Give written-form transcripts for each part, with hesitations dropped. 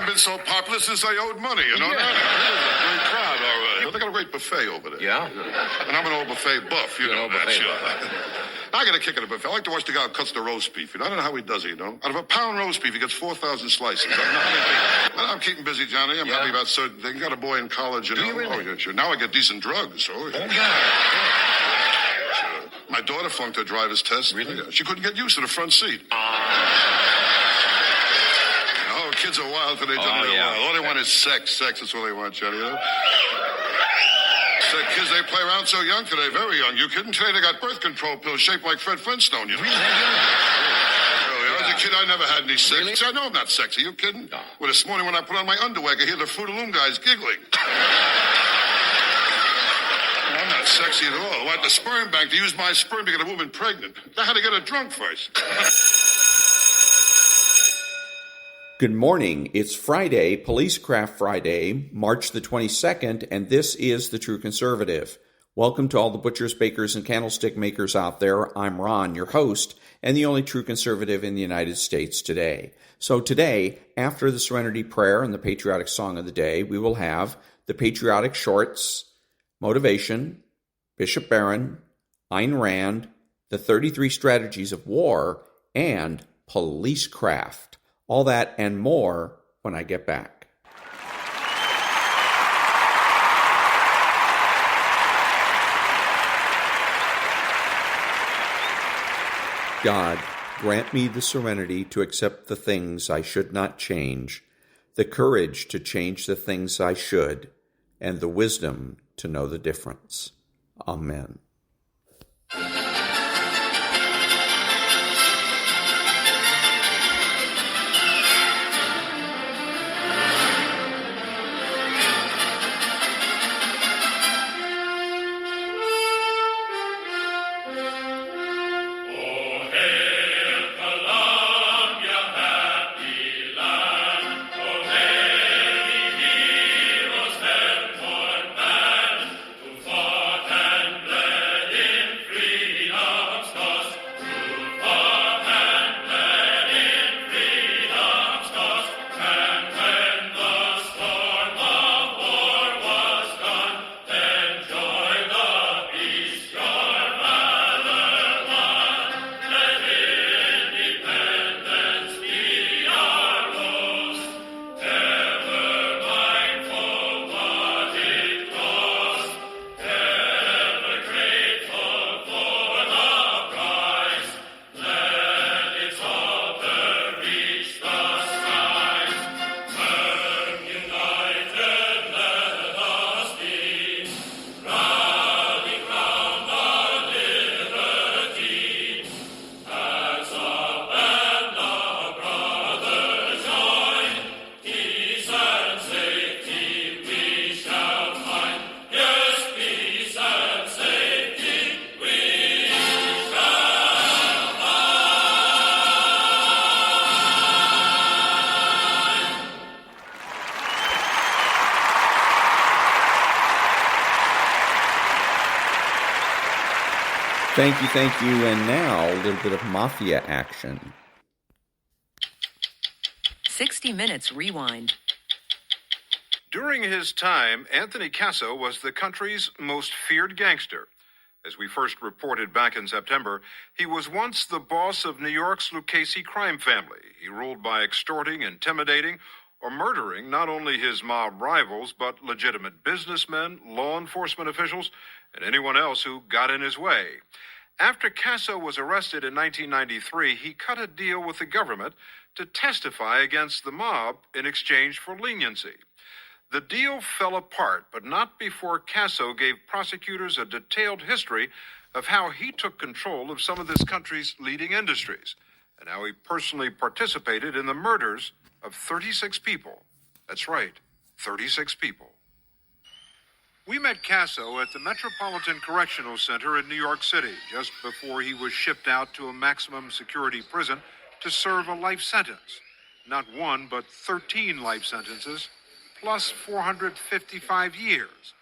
haven't been so popular since I owed money, you know? Great crowd, all right. But they got a great buffet over there. Yeah? And I'm an old buffet buff, you know that, sure. I get a kick at a buffet. I like to watch the guy who cuts the roast beef. You know, I don't know how he does it, you know? Out of a pound roast beef, he gets 4,000 slices. I'm keeping busy, Johnny. I'm happy about certain things. Got a boy in college, you know? You really? Oh, yeah, sure. Now I get decent drugs, Oh, yeah. Sure. My daughter flunked her driver's test. Really? Yeah. She couldn't get used to the front seat. Oh, kids are wild today, Johnny. They're wild. All they want is sex. Sex is all they want, Johnny, you know? Kids, they play around so young today, very young. You kidding? Today they got birth control pills shaped like Fred Flintstone, you know? Really? As a kid, I never had any sex. Really? See, I know I'm not sexy. You kidding? No. Well, this morning when I put on my underwear, I could hear the Fruit of the Loom guys giggling. I'm not sexy at all. I went to the sperm bank to use my sperm to get a woman pregnant. I had to get her drunk first. Good morning. It's Friday, Policecraft Friday, March the 22nd, and this is The True Conservative. Welcome to all the butchers, bakers, and candlestick makers out there. I'm Ron, your host, and the only true conservative in the United States today. So today, after the Serenity Prayer and the patriotic song of the day, we will have the patriotic shorts, motivation, Bishop Barron, Ayn Rand, the 33 strategies of war, and policecraft. All that and more when I get back. God, grant me the serenity to accept the things I should not change, the courage to change the things I should, and the wisdom to know the difference. Amen. Thank you, and now a little bit of Mafia action. 60 Minutes Rewind. During his time, Anthony Casso was the country's most feared gangster. As we first reported back in September, he was once the boss of New York's Lucchese crime family. He ruled by extorting, intimidating, or murdering not only his mob rivals, but legitimate businessmen, law enforcement officials, and anyone else who got in his way. After Casso was arrested in 1993, he cut a deal with the government to testify against the mob in exchange for leniency. The deal fell apart, but not before Casso gave prosecutors a detailed history of how he took control of some of this country's leading industries, and how he personally participated in the murders of 36 people. That's right, 36 people. We met Casso at the Metropolitan Correctional Center in New York City just before he was shipped out to a maximum security prison to serve a life sentence. Not one, but 13 life sentences, plus 455 years.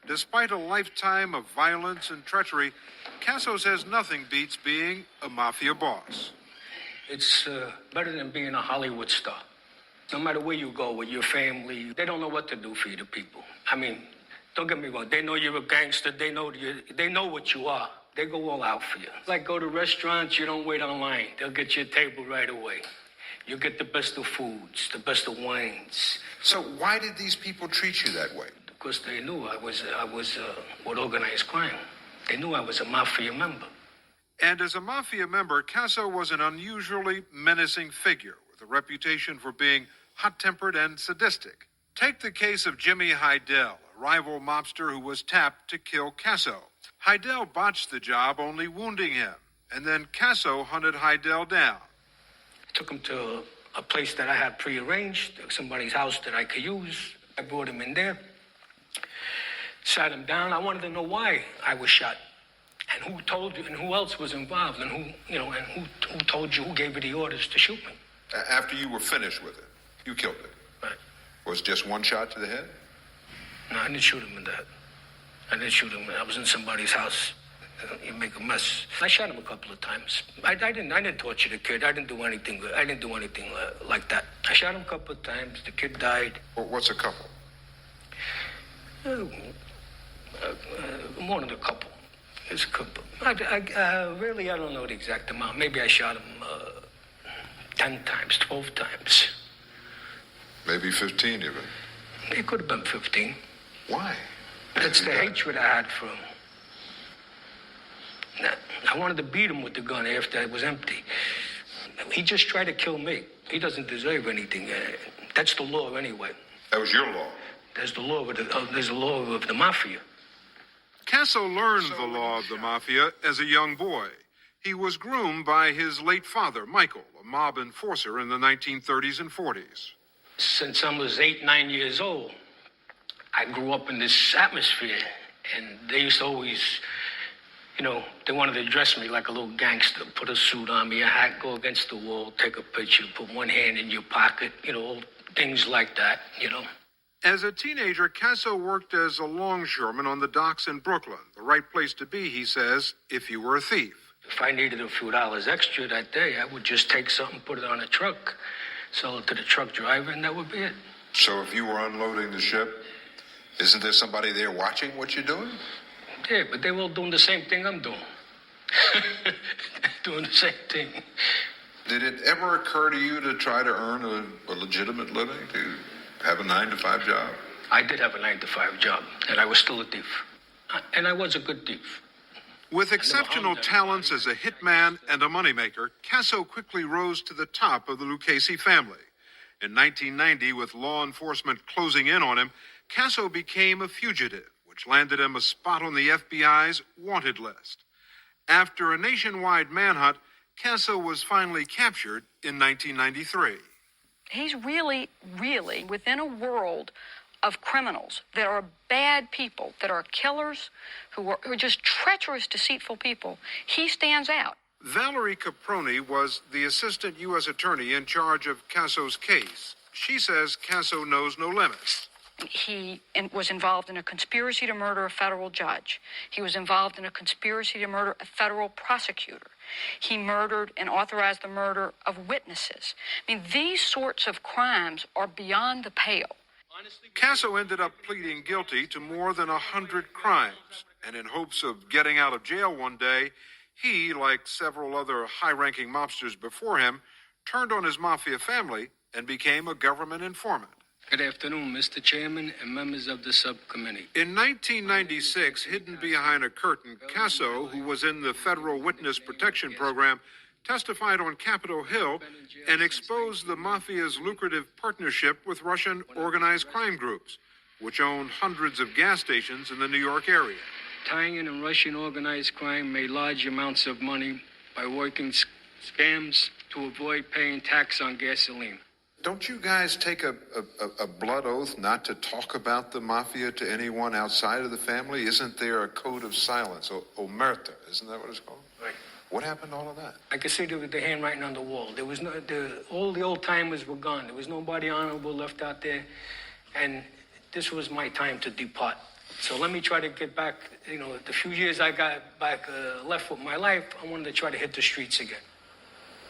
Despite a lifetime of violence and treachery, Casso says nothing beats being a mafia boss. It's better than being a Hollywood star. No matter where you go with your family, they don't know what to do for you, the people. I mean, don't get me wrong. They know you're a gangster. They know what you are. They go all out for you. Like go to restaurants, you don't wait online. They'll get you a table right away. You get the best of foods, the best of wines. So why did these people treat you that way? Because they knew I was with organized crime. They knew I was a Mafia member. And as a Mafia member, Casso was an unusually menacing figure with a reputation for being hot-tempered and sadistic. Take the case of Jimmy Heidel, a rival mobster who was tapped to kill Casso. Heidel botched the job, only wounding him, and then Casso hunted Heidel down. I took him to a place that I had prearranged, somebody's house that I could use. I brought him in there, sat him down. I wanted to know why I was shot, and who told you, and who else was involved, and who told you, who gave you the orders to shoot me. After you were finished with it, you killed it. Right. Was it just one shot to the head? No, I didn't shoot him in the head. I didn't shoot him. I was in somebody's house. You make a mess. I shot him a couple of times. I didn't torture the kid. I didn't do anything like that. I shot him a couple of times. The kid died. Well, what's a couple? More than a couple. It's a couple. I don't know the exact amount. Maybe I shot him 10 times, 12 times. Maybe 15 even. It could have been 15. Why? That's the hatred I had for him. I wanted to beat him with the gun after it was empty. He just tried to kill me. He doesn't deserve anything. That's the law anyway. That was your law. There's the law of the Mafia. Casso learned the law of the Mafia as a young boy. He was groomed by his late father, Michael, a mob enforcer in the 1930s and 40s. Since I was 8, 9 years old, I grew up in this atmosphere, and they used to always, they wanted to dress me like a little gangster, put a suit on me, a hat, go against the wall, take a picture, put one hand in your pocket, things like that, As a teenager, Casso worked as a longshoreman on the docks in Brooklyn, the right place to be, he says, if you were a thief. If I needed a few dollars extra that day, I would just take something, put it on a truck, sell it to the truck driver, and that would be it. So if you were unloading the ship, isn't there somebody there watching what you're doing? Yeah, but they were all doing the same thing I'm doing. Doing the same thing. Did it ever occur to you to try to earn a legitimate living, to have a 9-to-5 job? I did have a 9-to-5 job, and I was still a thief. And I was a good thief. With exceptional talents as a hitman and a moneymaker, Casso quickly rose to the top of the Lucchese family. In 1990, with law enforcement closing in on him, Casso became a fugitive, which landed him a spot on the FBI's wanted list. After a nationwide manhunt, Casso was finally captured in 1993. He's really, really within a world of criminals that are bad people, that are killers, who are just treacherous, deceitful people. He stands out. Valerie Caproni was the assistant U.S. attorney in charge of Casso's case. She says Casso knows no limits. He was involved in a conspiracy to murder a federal judge. He was involved in a conspiracy to murder a federal prosecutor. He murdered and authorized the murder of witnesses. I mean, these sorts of crimes are beyond the pale. Casso ended up pleading guilty to more than 100 crimes, and in hopes of getting out of jail one day, he, like several other high-ranking mobsters before him, turned on his Mafia family and became a government informant. Good afternoon, Mr. Chairman and members of the subcommittee. In 1996, hidden behind a curtain, Casso, who was in the Federal Witness Protection Program, testified on Capitol Hill and exposed the Mafia's lucrative partnership with Russian organized crime groups, which owned hundreds of gas stations in the New York area. Tying in Russian organized crime made large amounts of money by working scams to avoid paying tax on gasoline. Don't you guys take a blood oath not to talk about the Mafia to anyone outside of the family? Isn't there a code of silence, omerta? Isn't that what it's called? Right. What happened to all of that? I could see the handwriting on the wall. There was all the old timers were gone. There was nobody honorable left out there, and this was my time to depart. So let me try to get back. The few years I got back left with my life, I wanted to try to hit the streets again.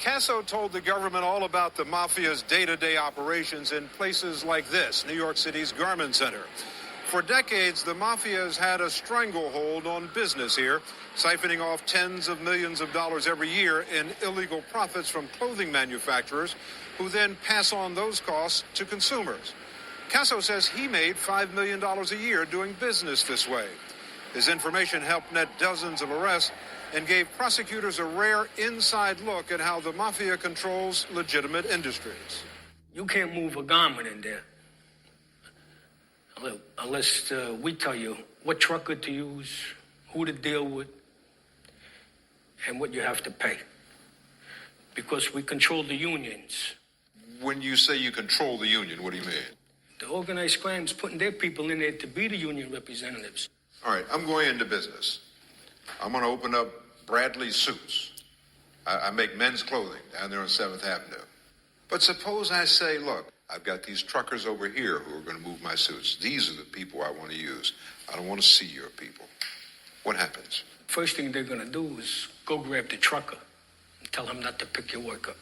Casso told the government all about the Mafia's day-to-day operations in places like this, New York City's Garment Center. For decades, the Mafia has had a stranglehold on business here, siphoning off tens of millions of dollars every year in illegal profits from clothing manufacturers, who then pass on those costs to consumers. Casso says he made $5 million a year doing business this way. His information helped net dozens of arrests and gave prosecutors a rare inside look at how the Mafia controls legitimate industries. You can't move a garment in there unless we tell you what trucker to use, who to deal with, and what you have to pay. Because we control the unions. When you say you control the union, what do you mean? The organized crime's putting their people in there to be the union representatives. All right, I'm going into business. I'm going to open up Bradley's Suits. I make men's clothing down there on 7th Avenue. But suppose I say, look, I've got these truckers over here who are going to move my suits. These are the people I want to use. I don't want to see your people. What happens? First thing they're going to do is go grab the trucker and tell him not to pick your work up.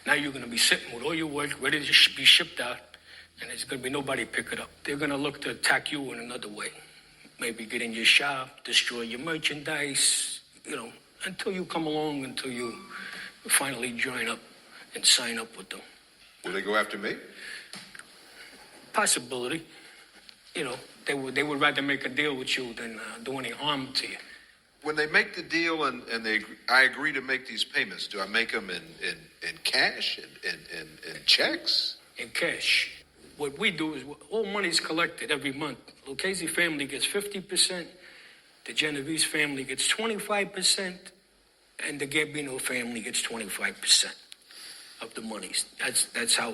Now you're going to be sitting with all your work ready to be shipped out, and there's going to be nobody pick it up. They're going to look to attack you in another way. Maybe get in your shop, destroy your merchandise, until you come along, until you finally join up and sign up with them. Will they go after me? Possibility. They would rather make a deal with you than do any harm to you. When they make the deal and I agree to make these payments, do I make them in cash, in checks? In cash. What we do is all money's collected every month. Lucchese family gets 50%, the Genovese family gets 25%, and the Gambino family gets 25% of the monies. That's how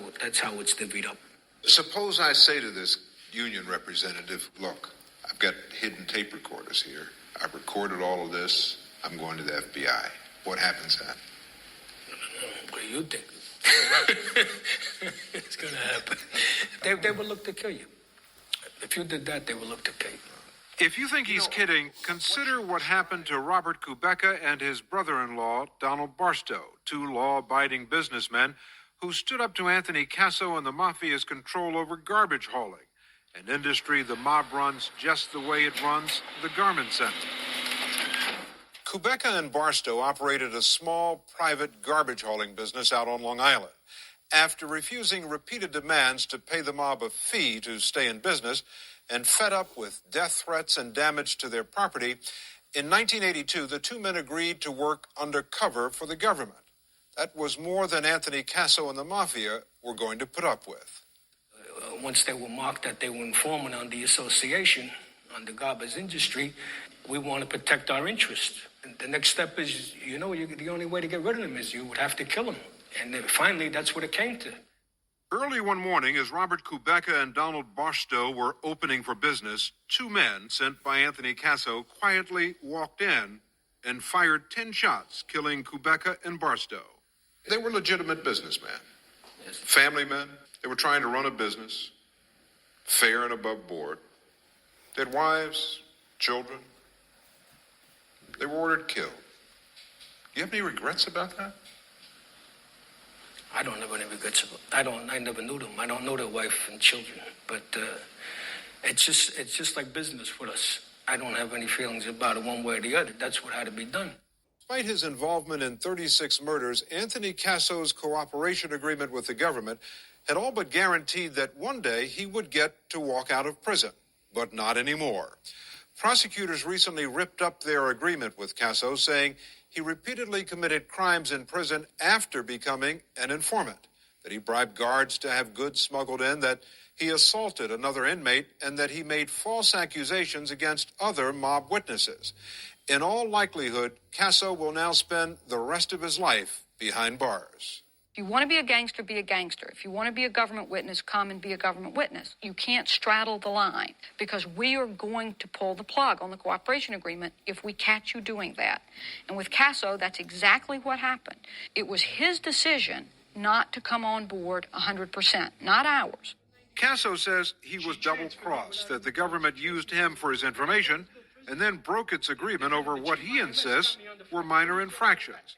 it's divvied up. Suppose I say to this union representative, look, I've got hidden tape recorders here. I've recorded all of this. I'm going to the FBI. What happens then? What do you think? It's going to happen. They will look to kill you. If you did that, they will look to kill you. If you think he's kidding, consider what happened to Robert Kubeka and his brother-in-law, Donald Barstow, two law-abiding businessmen who stood up to Anthony Casso and the Mafia's control over garbage hauling, an industry the mob runs just the way it runs the Garment Center. Kubeka and Barstow operated a small, private garbage hauling business out on Long Island. After refusing repeated demands to pay the mob a fee to stay in business, and fed up with death threats and damage to their property, in 1982, the two men agreed to work undercover for the government. That was more than Anthony Casso and the Mafia were going to put up with. Once they were marked that they were informant on the association, on the garbage industry, we want to protect our interests. And the next step is, the only way to get rid of them is you would have to kill them. And then finally, that's what it came to. Early one morning, as Robert Kubeka and Donald Barstow were opening for business, two men sent by Anthony Casso quietly walked in and fired 10 shots, killing Kubeka and Barstow. They were legitimate businessmen, family men. They were trying to run a business, fair and above board. They had wives, children. They were ordered killed. Do you have any regrets about that? I don't have any regrets about it. I never knew them. I don't know their wife and children. But it's just like business with us. I don't have any feelings about it one way or the other. That's what had to be done. Despite his involvement in 36 murders, Anthony Casso's cooperation agreement with the government had all but guaranteed that one day he would get to walk out of prison. But not anymore. Prosecutors recently ripped up their agreement with Casso, saying he repeatedly committed crimes in prison after becoming an informant, that he bribed guards to have goods smuggled in, that he assaulted another inmate, and that he made false accusations against other mob witnesses. In all likelihood, Casso will now spend the rest of his life behind bars. If you want to be a gangster, be a gangster. If you want to be a government witness, come and be a government witness. You can't straddle the line, because we are going to pull the plug on the cooperation agreement if we catch you doing that. And with Casso, that's exactly what happened. It was his decision not to come on board 100%, not ours. Casso says he was double-crossed, that the government used him for his information and then broke its agreement over what he insists were minor infractions.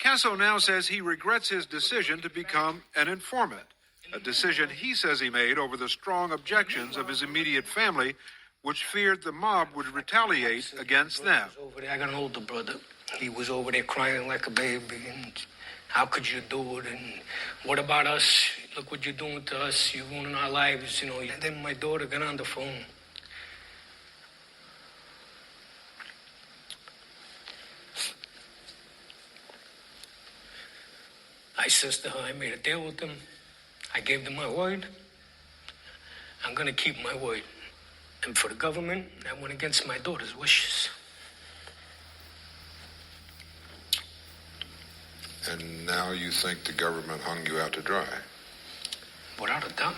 Casso now says he regrets his decision to become an informant, a decision he says he made over the strong objections of his immediate family, which feared the mob would retaliate against them. I got an older brother. He was over there crying like a baby, and how could you do it? And what about us? Look what you're doing to us. You're ruining our lives, you know. And then my daughter got on the phone. I says to her, I made a deal with them. I gave them my word. I'm going to keep my word. And for the government, I went against my daughter's wishes. And now you think the government hung you out to dry? Without a doubt.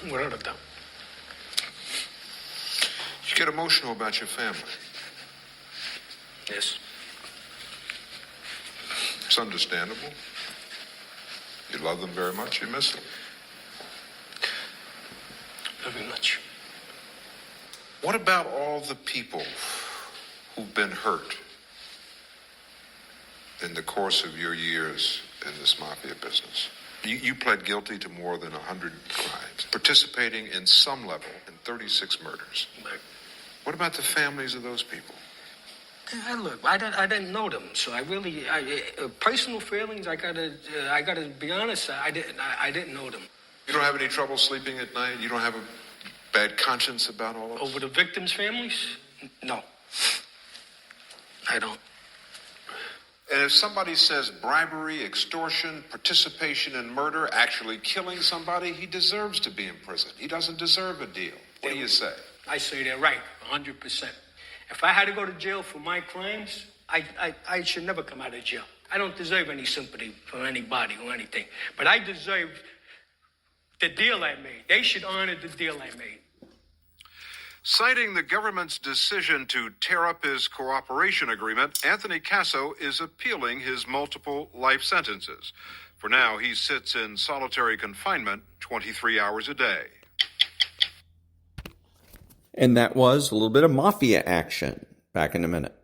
Without a doubt. You get emotional about your family. Yes. It's understandable. You love them very much. You miss them. Very much. What about all the people who've been hurt in the course of your years in this mafia business? You pled guilty to more than 100 crimes, participating in some level in 36 murders. Right. What about the families of those people? Look, I didn't know them, so I really, personal feelings. I gotta be honest. I didn't know them. You don't have any trouble sleeping at night? You don't have a bad conscience about all of this? Over the victims' families? No, I don't. And if somebody says bribery, extortion, participation in murder, actually killing somebody, he deserves to be in prison. He doesn't deserve a deal. What do you say? I say they're right, 100%. If I had to go to jail for my crimes, I should never come out of jail. I don't deserve any sympathy for anybody or anything. But I deserve the deal I made. They should honor the deal I made. Citing the government's decision to tear up his cooperation agreement, Anthony Casso is appealing his multiple life sentences. For now, he sits in solitary confinement 23 hours a day. And that was a little bit of Mafia action. Back in a minute.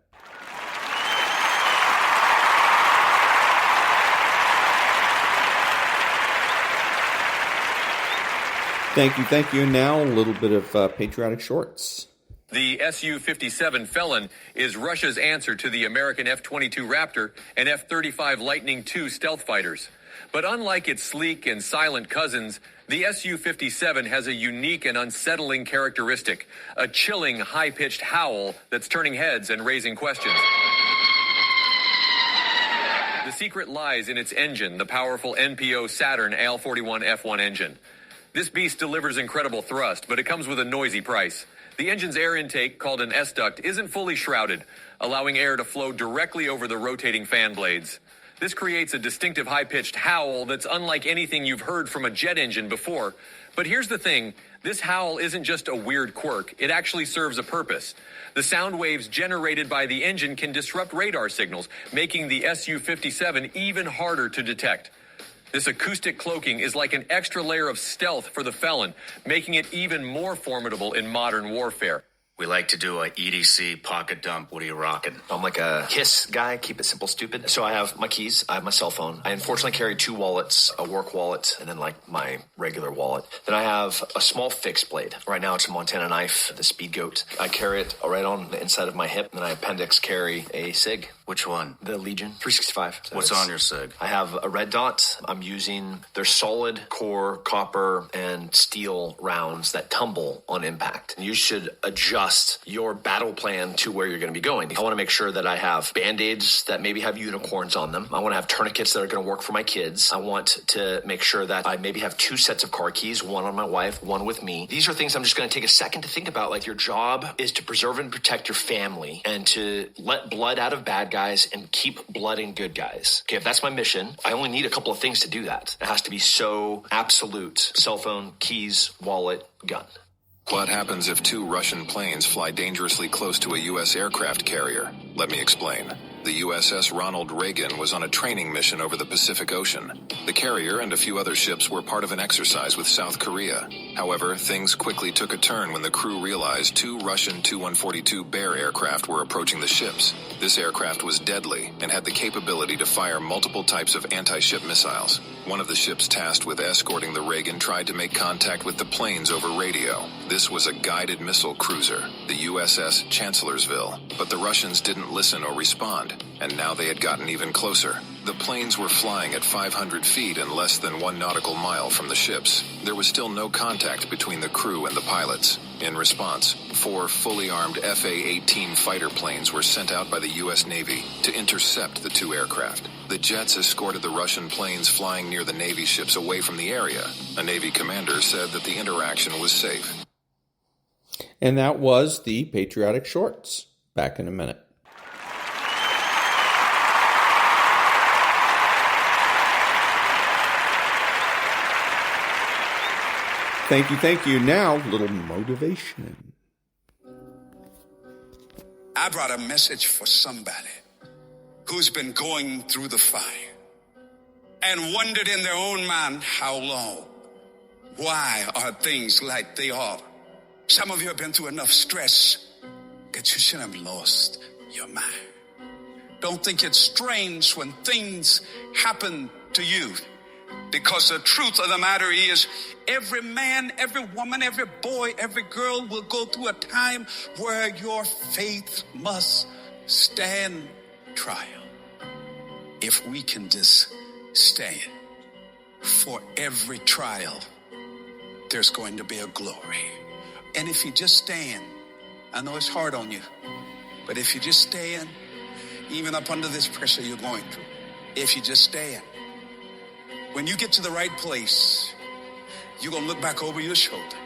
Thank you. Now, a little bit of patriotic shorts. The Su-57 Felon is Russia's answer to the American F-22 Raptor and F-35 Lightning II stealth fighters. But unlike its sleek and silent cousins, the Su-57 has a unique and unsettling characteristic, a chilling, high-pitched howl that's turning heads and raising questions. The secret lies in its engine, the powerful NPO Saturn AL-41 F1 engine. This beast delivers incredible thrust, but it comes with a noisy price. The engine's air intake, called an S-duct, isn't fully shrouded, allowing air to flow directly over the rotating fan blades. This creates a distinctive high-pitched howl that's unlike anything you've heard from a jet engine before. But here's the thing, this howl isn't just a weird quirk, it actually serves a purpose. The sound waves generated by the engine can disrupt radar signals, making the Su-57 even harder to detect. This acoustic cloaking is like an extra layer of stealth for the Felon, making it even more formidable in modern warfare. We like to do a EDC pocket dump. What are you rocking? I'm like a KISS guy, keep it simple, stupid. So I have my keys, I have my cell phone. I unfortunately carry 2 wallets, a work wallet, and then like my regular wallet. Then I have a small fixed blade. Right now it's a Montana knife, the Speed Goat. I carry it right on the inside of my hip, and I appendix carry a SIG. Which one? The Legion 365. So what's on your SIG? I have a red dot. I'm using their solid core copper and steel rounds that tumble on impact. And you should adjust your battle plan to where you're going to be going. I want to make sure that I have band-aids that maybe have unicorns on them. I want to have tourniquets that are going to work for my kids. I want to make sure that I maybe have 2 sets of car keys, one on my wife, one with me. These are things I'm just going to take a second to think about. Like, your job is to preserve and protect your family and to let blood out of bad guys and keep blood in good guys. Okay, if that's my mission, I only need a couple of things to do that. It has to be so absolute. Cell phone, keys, wallet, gun. What happens if 2 Russian planes fly dangerously close to a U.S. aircraft carrier? Let me explain. The USS Ronald Reagan was on a training mission over the Pacific Ocean. The carrier and a few other ships were part of an exercise with South Korea. However, things quickly took a turn when the crew realized 2 Russian Tu-142 Bear aircraft were approaching the ships. This aircraft was deadly and had the capability to fire multiple types of anti-ship missiles. One of the ships tasked with escorting the Reagan tried to make contact with the planes over radio. This was a guided missile cruiser, the USS Chancellorsville. But the Russians didn't listen or respond, and now they had gotten even closer. The planes were flying at 500 feet and less than 1 nautical mile from the ships. There was still no contact between the crew and the pilots. In response, 4 fully armed FA-18 fighter planes were sent out by the U.S. Navy to intercept the 2 aircraft. The jets escorted the Russian planes flying near the Navy ships away from the area. A Navy commander said that the interaction was safe. And that was the Patriotic Shorts. Back in a minute. Thank you. Now, little motivation. I brought a message for somebody who's been going through the fire and wondered in their own mind how long. Why are things like they are? Some of you have been through enough stress that you should have lost your mind. Don't think it's strange when things happen to you, because the truth of the matter is every man, every woman, every boy, every girl will go through a time where your faith must stand trial. If we can just stand for every trial, there's going to be a glory. And if you just stand, I know it's hard on you, but if you just stand, even up under this pressure you're going through, if you just stand, when you get to the right place, you're going to look back over your shoulder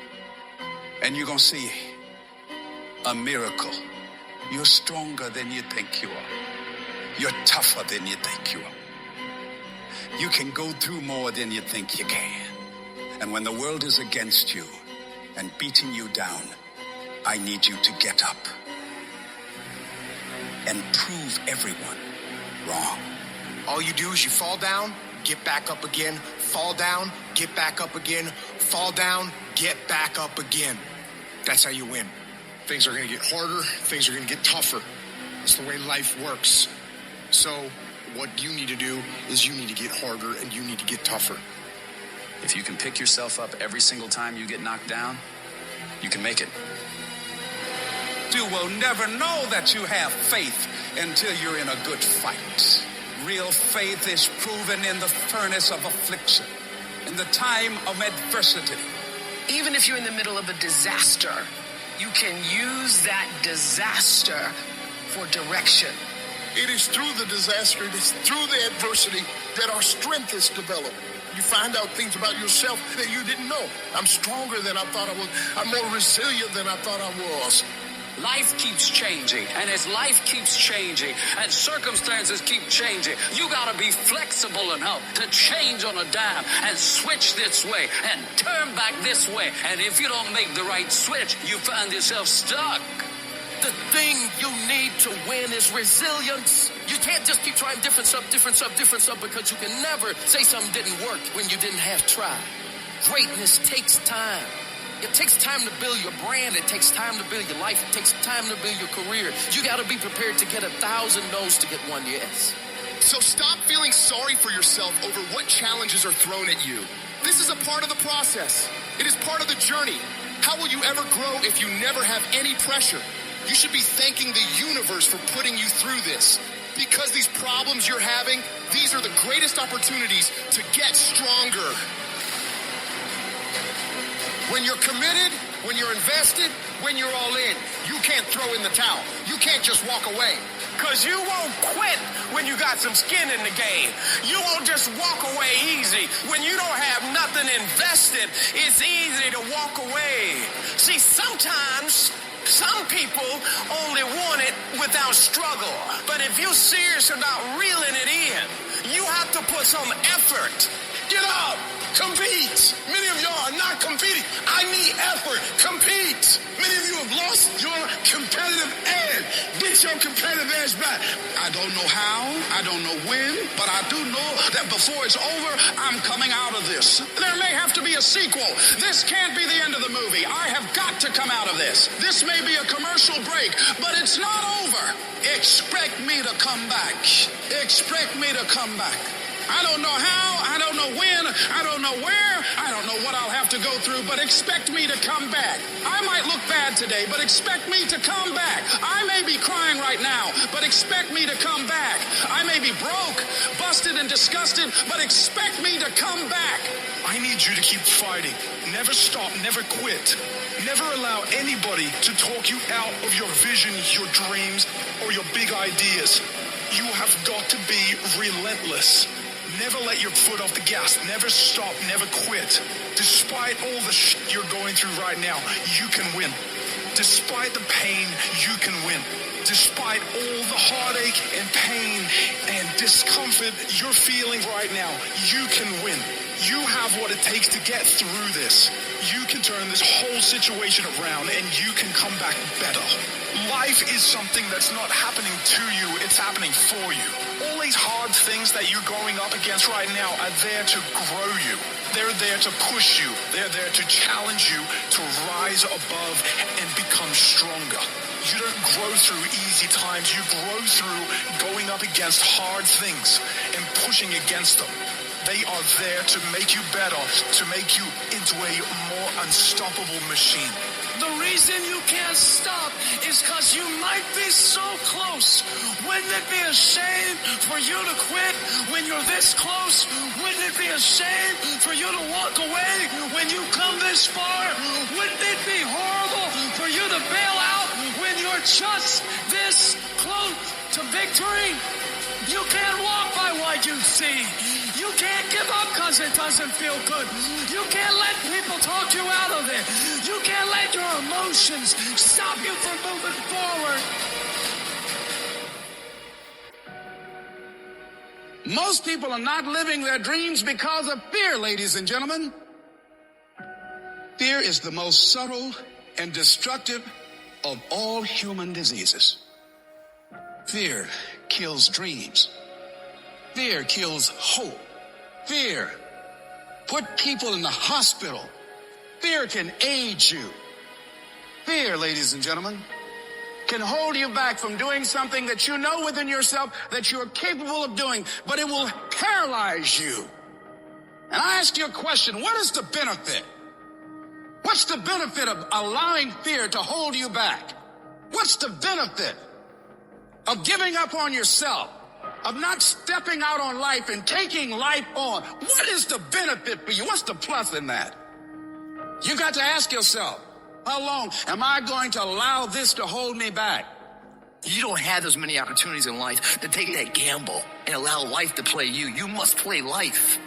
and you're going to see a miracle. You're stronger than you think you are. You're tougher than you think you are. You can go through more than you think you can. And when the world is against you and beating you down, I need you to get up and prove everyone wrong. All you do is you fall down, get back up again, fall down, get back up again, fall down, get back up again. That's how you win. Things are going to get harder. Things are going to get tougher. That's the way life works. So what you need to do is you need to get harder and you need to get tougher. If you can pick yourself up every single time you get knocked down, you can make it. You will never know that you have faith until you're in a good fight. Real faith is proven in the furnace of affliction, in the time of adversity. Even if you're in the middle of a disaster, you can use that disaster for direction. It is through the disaster, it is through the adversity that our strength is developed. You find out things about yourself that you didn't know. I'm stronger than I thought I was. I'm more resilient than I thought I was. Life keeps changing, and as life keeps changing and circumstances keep changing, you gotta be flexible enough to change on a dime and switch this way and turn back this way. And if you don't make the right switch, you find yourself stuck. The thing you need to win is resilience. You can't just keep trying different stuff, because you can never say something didn't work when you didn't have tried. Greatness takes time. It takes time to build your brand. It takes time to build your life. It takes time to build your career. You got to be prepared to get 1,000 no's to get 1 yes. So stop feeling sorry for yourself over what challenges are thrown at you. This is a part of the process. It is part of the journey. How will you ever grow if you never have any pressure? You should be thanking the universe for putting you through this. Because these problems you're having, these are the greatest opportunities to get stronger. When you're committed, when you're invested, when you're all in, you can't throw in the towel. You can't just walk away. Because you won't quit when you got some skin in the game. You won't just walk away easy. When you don't have nothing invested, it's easy to walk away. See, sometimes some people only want it without struggle. But if you're serious about reeling it in, you have to put some effort Get up. Compete. Many of y'all are not competing. I need effort. Compete. Many of you have lost your competitive edge. Get your competitive edge back. I don't know how. I don't know when. But I do know that before it's over, I'm coming out of this. There may have to be a sequel. This can't be the end of the movie. I have got to come out of this. This may be a commercial break, but it's not over. Expect me to come back. Expect me to come back. I don't know how, I don't know when, I don't know where, I don't know what I'll have to go through, but expect me to come back. I might look bad today, but expect me to come back. I may be crying right now, but expect me to come back. I may be broke, busted, and disgusted, but expect me to come back. I need you to keep fighting. Never stop, never quit. Never allow anybody to talk you out of your vision, your dreams, or your big ideas. You have got to be relentless. Never let your foot off the gas. Never stop. Never quit. Despite all the shit you're going through right now, you can win. Despite the pain, you can win. Despite all the heartache and pain and discomfort you're feeling right now, you can win. You have what it takes to get through this. You can turn this whole situation around and you can come back better. Life is something that's not happening to you, it's happening for you. All these hard things that you're going up against right now are there to grow you. They're there to push you. They're there to challenge you to rise above and become stronger. You don't grow through easy times. You grow through going up against hard things and pushing against them. They are there to make you better, to make you into a more unstoppable machine. The reason you can't stop is because you might be so close. Wouldn't it be a shame for you to quit when you're this close? Wouldn't it be a shame for you to walk away when you come this far? Wouldn't it be horrible for you to bail out when you're just this close to victory? You can't walk by what you see. You can't give up because it doesn't feel good. You can't let people talk you out of it. You can't let your emotions stop you from moving forward. Most people are not living their dreams because of fear, ladies and gentlemen. Fear is the most subtle and destructive of all human diseases. Fear kills dreams. Fear kills hope. Fear put people in the hospital. Fear can age you. Fear, ladies and gentlemen, can hold you back from doing something that you know within yourself that you're capable of doing, but it will paralyze you. And I ask you a question, what is the benefit? What's the benefit of allowing fear to hold you back? What's the benefit of giving up on yourself? Of not stepping out on life and taking life on? What is the benefit for you? What's the plus in that? You got to ask yourself, how long am I going to allow this to hold me back? You don't have as many opportunities in life to take that gamble and allow life to play you. You must play life.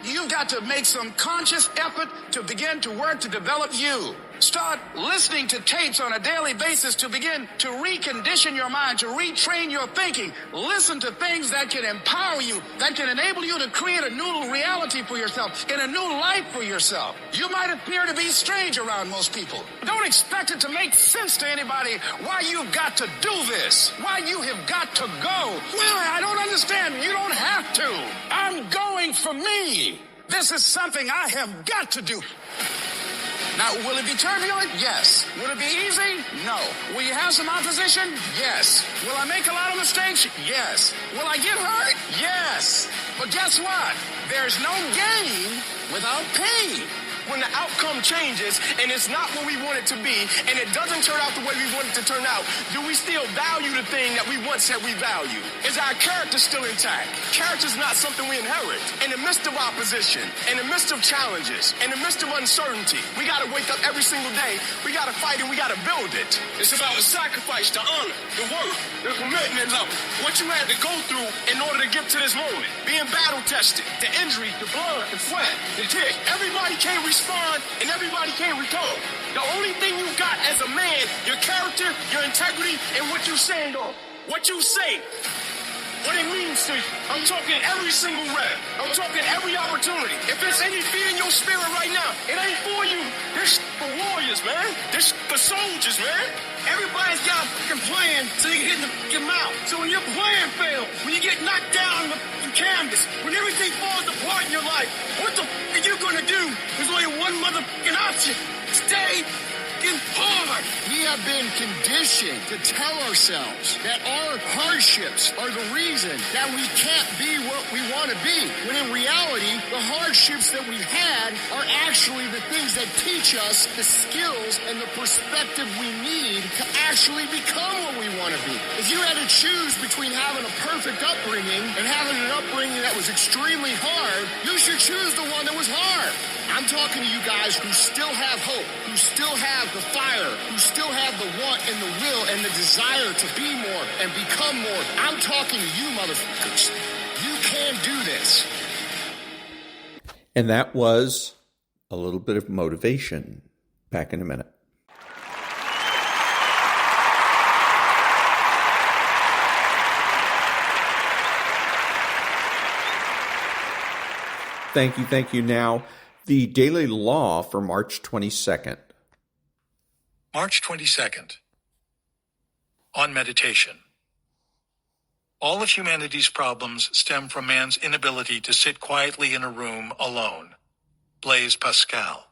You've got to make some conscious effort to begin to work to develop you. Start listening to tapes on a daily basis to begin to recondition your mind, to retrain your thinking. Listen to things that can empower you, that can enable you to create a new reality for yourself, and a new life for yourself. You might appear to be strange around most people. Don't expect it to make sense to anybody why you've got to do this, why you have got to go. Well, I don't understand. You don't have to. I'm going for me. This is something I have got to do. Now, will it be turbulent? Yes. Will it be easy? No. Will you have some opposition? Yes. Will I make a lot of mistakes? Yes. Will I get hurt? Yes. But guess what? There's no gain without pain. When the outcome changes and it's not what we want it to be and it doesn't turn out the way we want it to turn out, do we still value the thing that we once said we value? Is our character still intact? Character's not something we inherit. In the midst of opposition, in the midst of challenges, in the midst of uncertainty, we gotta wake up every single day, we gotta fight and we gotta build it. It's about the sacrifice, the honor, the work, the commitment level, what you had to go through in order to get to this moment. Being battle tested, the injury, the blood, the sweat, the kick. Everybody can't respond and everybody can't recover. The only thing you got as a man, your character, your integrity, and what you stand on. What you say. what it means to you. I'm talking every single rep. I'm talking every opportunity. If there's any fear in your spirit right now, it ain't for you. This for warriors, man. This for soldiers, man. Everybody's got a fucking plan so they can hit your mouth. So when your plan fails, when you get knocked down on the canvas, when everything falls apart in your life, what the fuck are you gonna do? There's only one motherfucking option. Stay hard. We have been conditioned to tell ourselves that our hardships are the reason that we can't be what we want to be. When in reality, the hardships that we had are actually the things that teach us the skills and the perspective we need to actually become what we want to be. If you had to choose between having a perfect upbringing and having an upbringing that was extremely hard, you should choose the one that was hard. I'm talking to you guys who still have hope, who still have the fire, who still have the want and the will and the desire to be more and become more. I'm talking to you motherfuckers. You can do this. And that was a little bit of motivation. Back in a minute. Thank you. Now, the Daily Law for March 22nd. March 22nd. On meditation. All of humanity's problems stem from man's inability to sit quietly in a room alone. Blaise Pascal.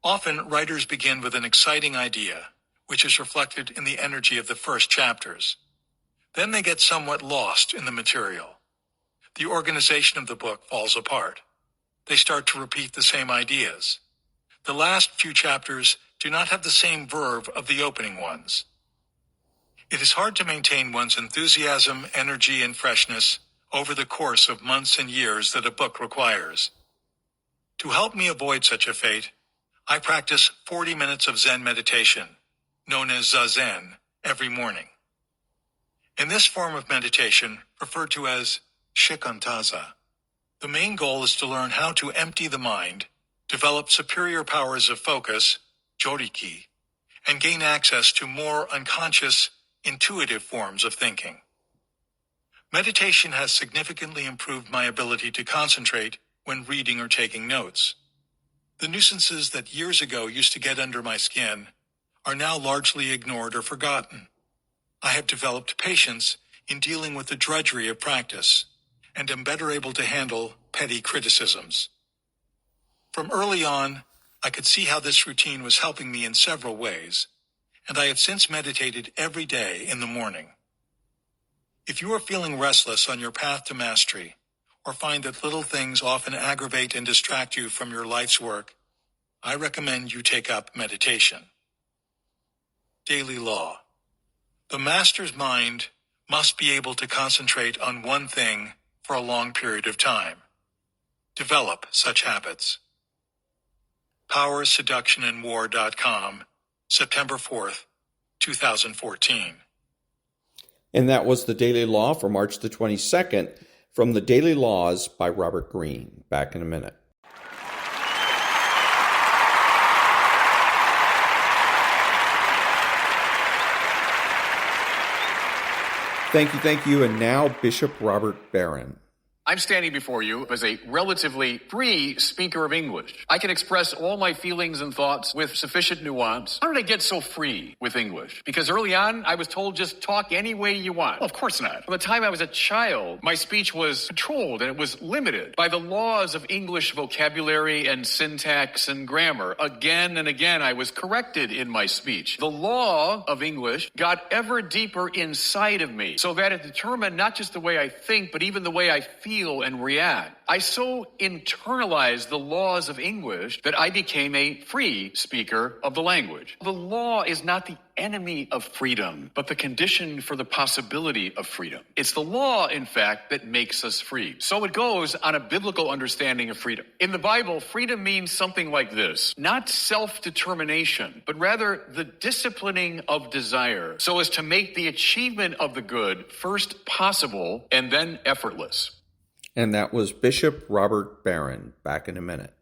Often, writers begin with an exciting idea, which is reflected in the energy of the first chapters. Then they get somewhat lost in the material. The organization of the book falls apart. They start to repeat the same ideas. The last few chapters do not have the same verve of the opening ones. It is hard to maintain one's enthusiasm, energy, and freshness over the course of months and years that a book requires. To help me avoid such a fate, I practice 40 minutes of Zen meditation, known as Zazen, every morning. In this form of meditation, referred to as shikantaza, the main goal is to learn how to empty the mind, develop superior powers of focus, joriki, and gain access to more unconscious, intuitive forms of thinking. Meditation has significantly improved my ability to concentrate when reading or taking notes. The nuisances that years ago used to get under my skin are now largely ignored or forgotten. I have developed patience in dealing with the drudgery of practice, and am better able to handle petty criticisms. From early on, I could see how this routine was helping me in several ways, and I have since meditated every day in the morning. If you are feeling restless on your path to mastery, or find that little things often aggravate and distract you from your life's work, I recommend you take up meditation. Daily Law. The master's mind must be able to concentrate on one thing for a long period of time. Develop such habits. Power, Seduction, and War.com, September 4th, 2014. And that was the Daily Law for March the 22nd from the Daily Laws by Robert Greene. Back in a minute. Thank you. And now Bishop Robert Barron. I'm standing before you as a relatively free speaker of English. I can express all my feelings and thoughts with sufficient nuance. How did I get so free with English? Because early on, I was told just talk any way you want. Well, of course not. From the time I was a child, my speech was controlled and it was limited by the laws of English vocabulary and syntax and grammar. Again and again, I was corrected in my speech. The law of English got ever deeper inside of me so that it determined not just the way I think, but even the way I feel and react. I so internalized the laws of English that I became a free speaker of the language. The law is not the enemy of freedom, but the condition for the possibility of freedom. It's the law, in fact, that makes us free. So it goes on a biblical understanding of freedom. In the Bible, freedom means something like this: not self-determination, but rather the disciplining of desire so as to make the achievement of the good first possible and then effortless. And that was Bishop Robert Barron. Back in a minute.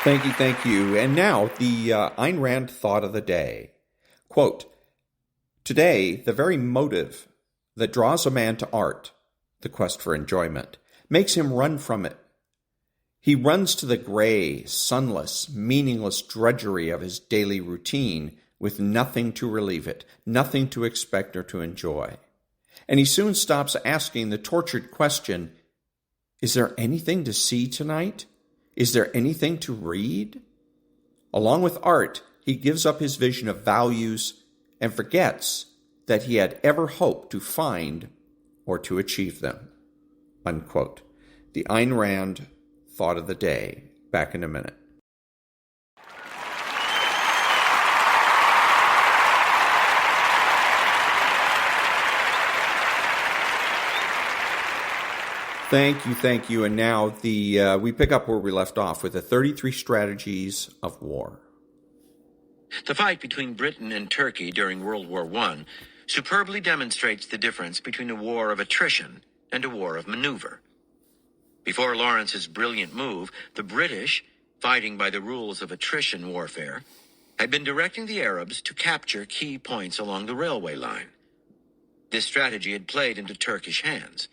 Thank you. And now, the Ayn Rand thought of the day. Quote, "Today, the very motive that draws a man to art, the quest for enjoyment, makes him run from it. He runs to the gray, sunless, meaningless drudgery of his daily routine with nothing to relieve it, nothing to expect or to enjoy. And he soon stops asking the tortured question, is there anything to see tonight? Is there anything to read? Along with art, he gives up his vision of values and forgets that he had ever hoped to find or to achieve them." Unquote. The Ayn Rand thought of the day. Back in a minute. Thank you. And now we pick up where we left off with the 33 strategies of war. The fight between Britain and Turkey during World War I superbly demonstrates the difference between a war of attrition and a war of maneuver. Before Lawrence's brilliant move, the British, fighting by the rules of attrition warfare, had been directing the Arabs to capture key points along the railway line. This strategy had played into Turkish hands.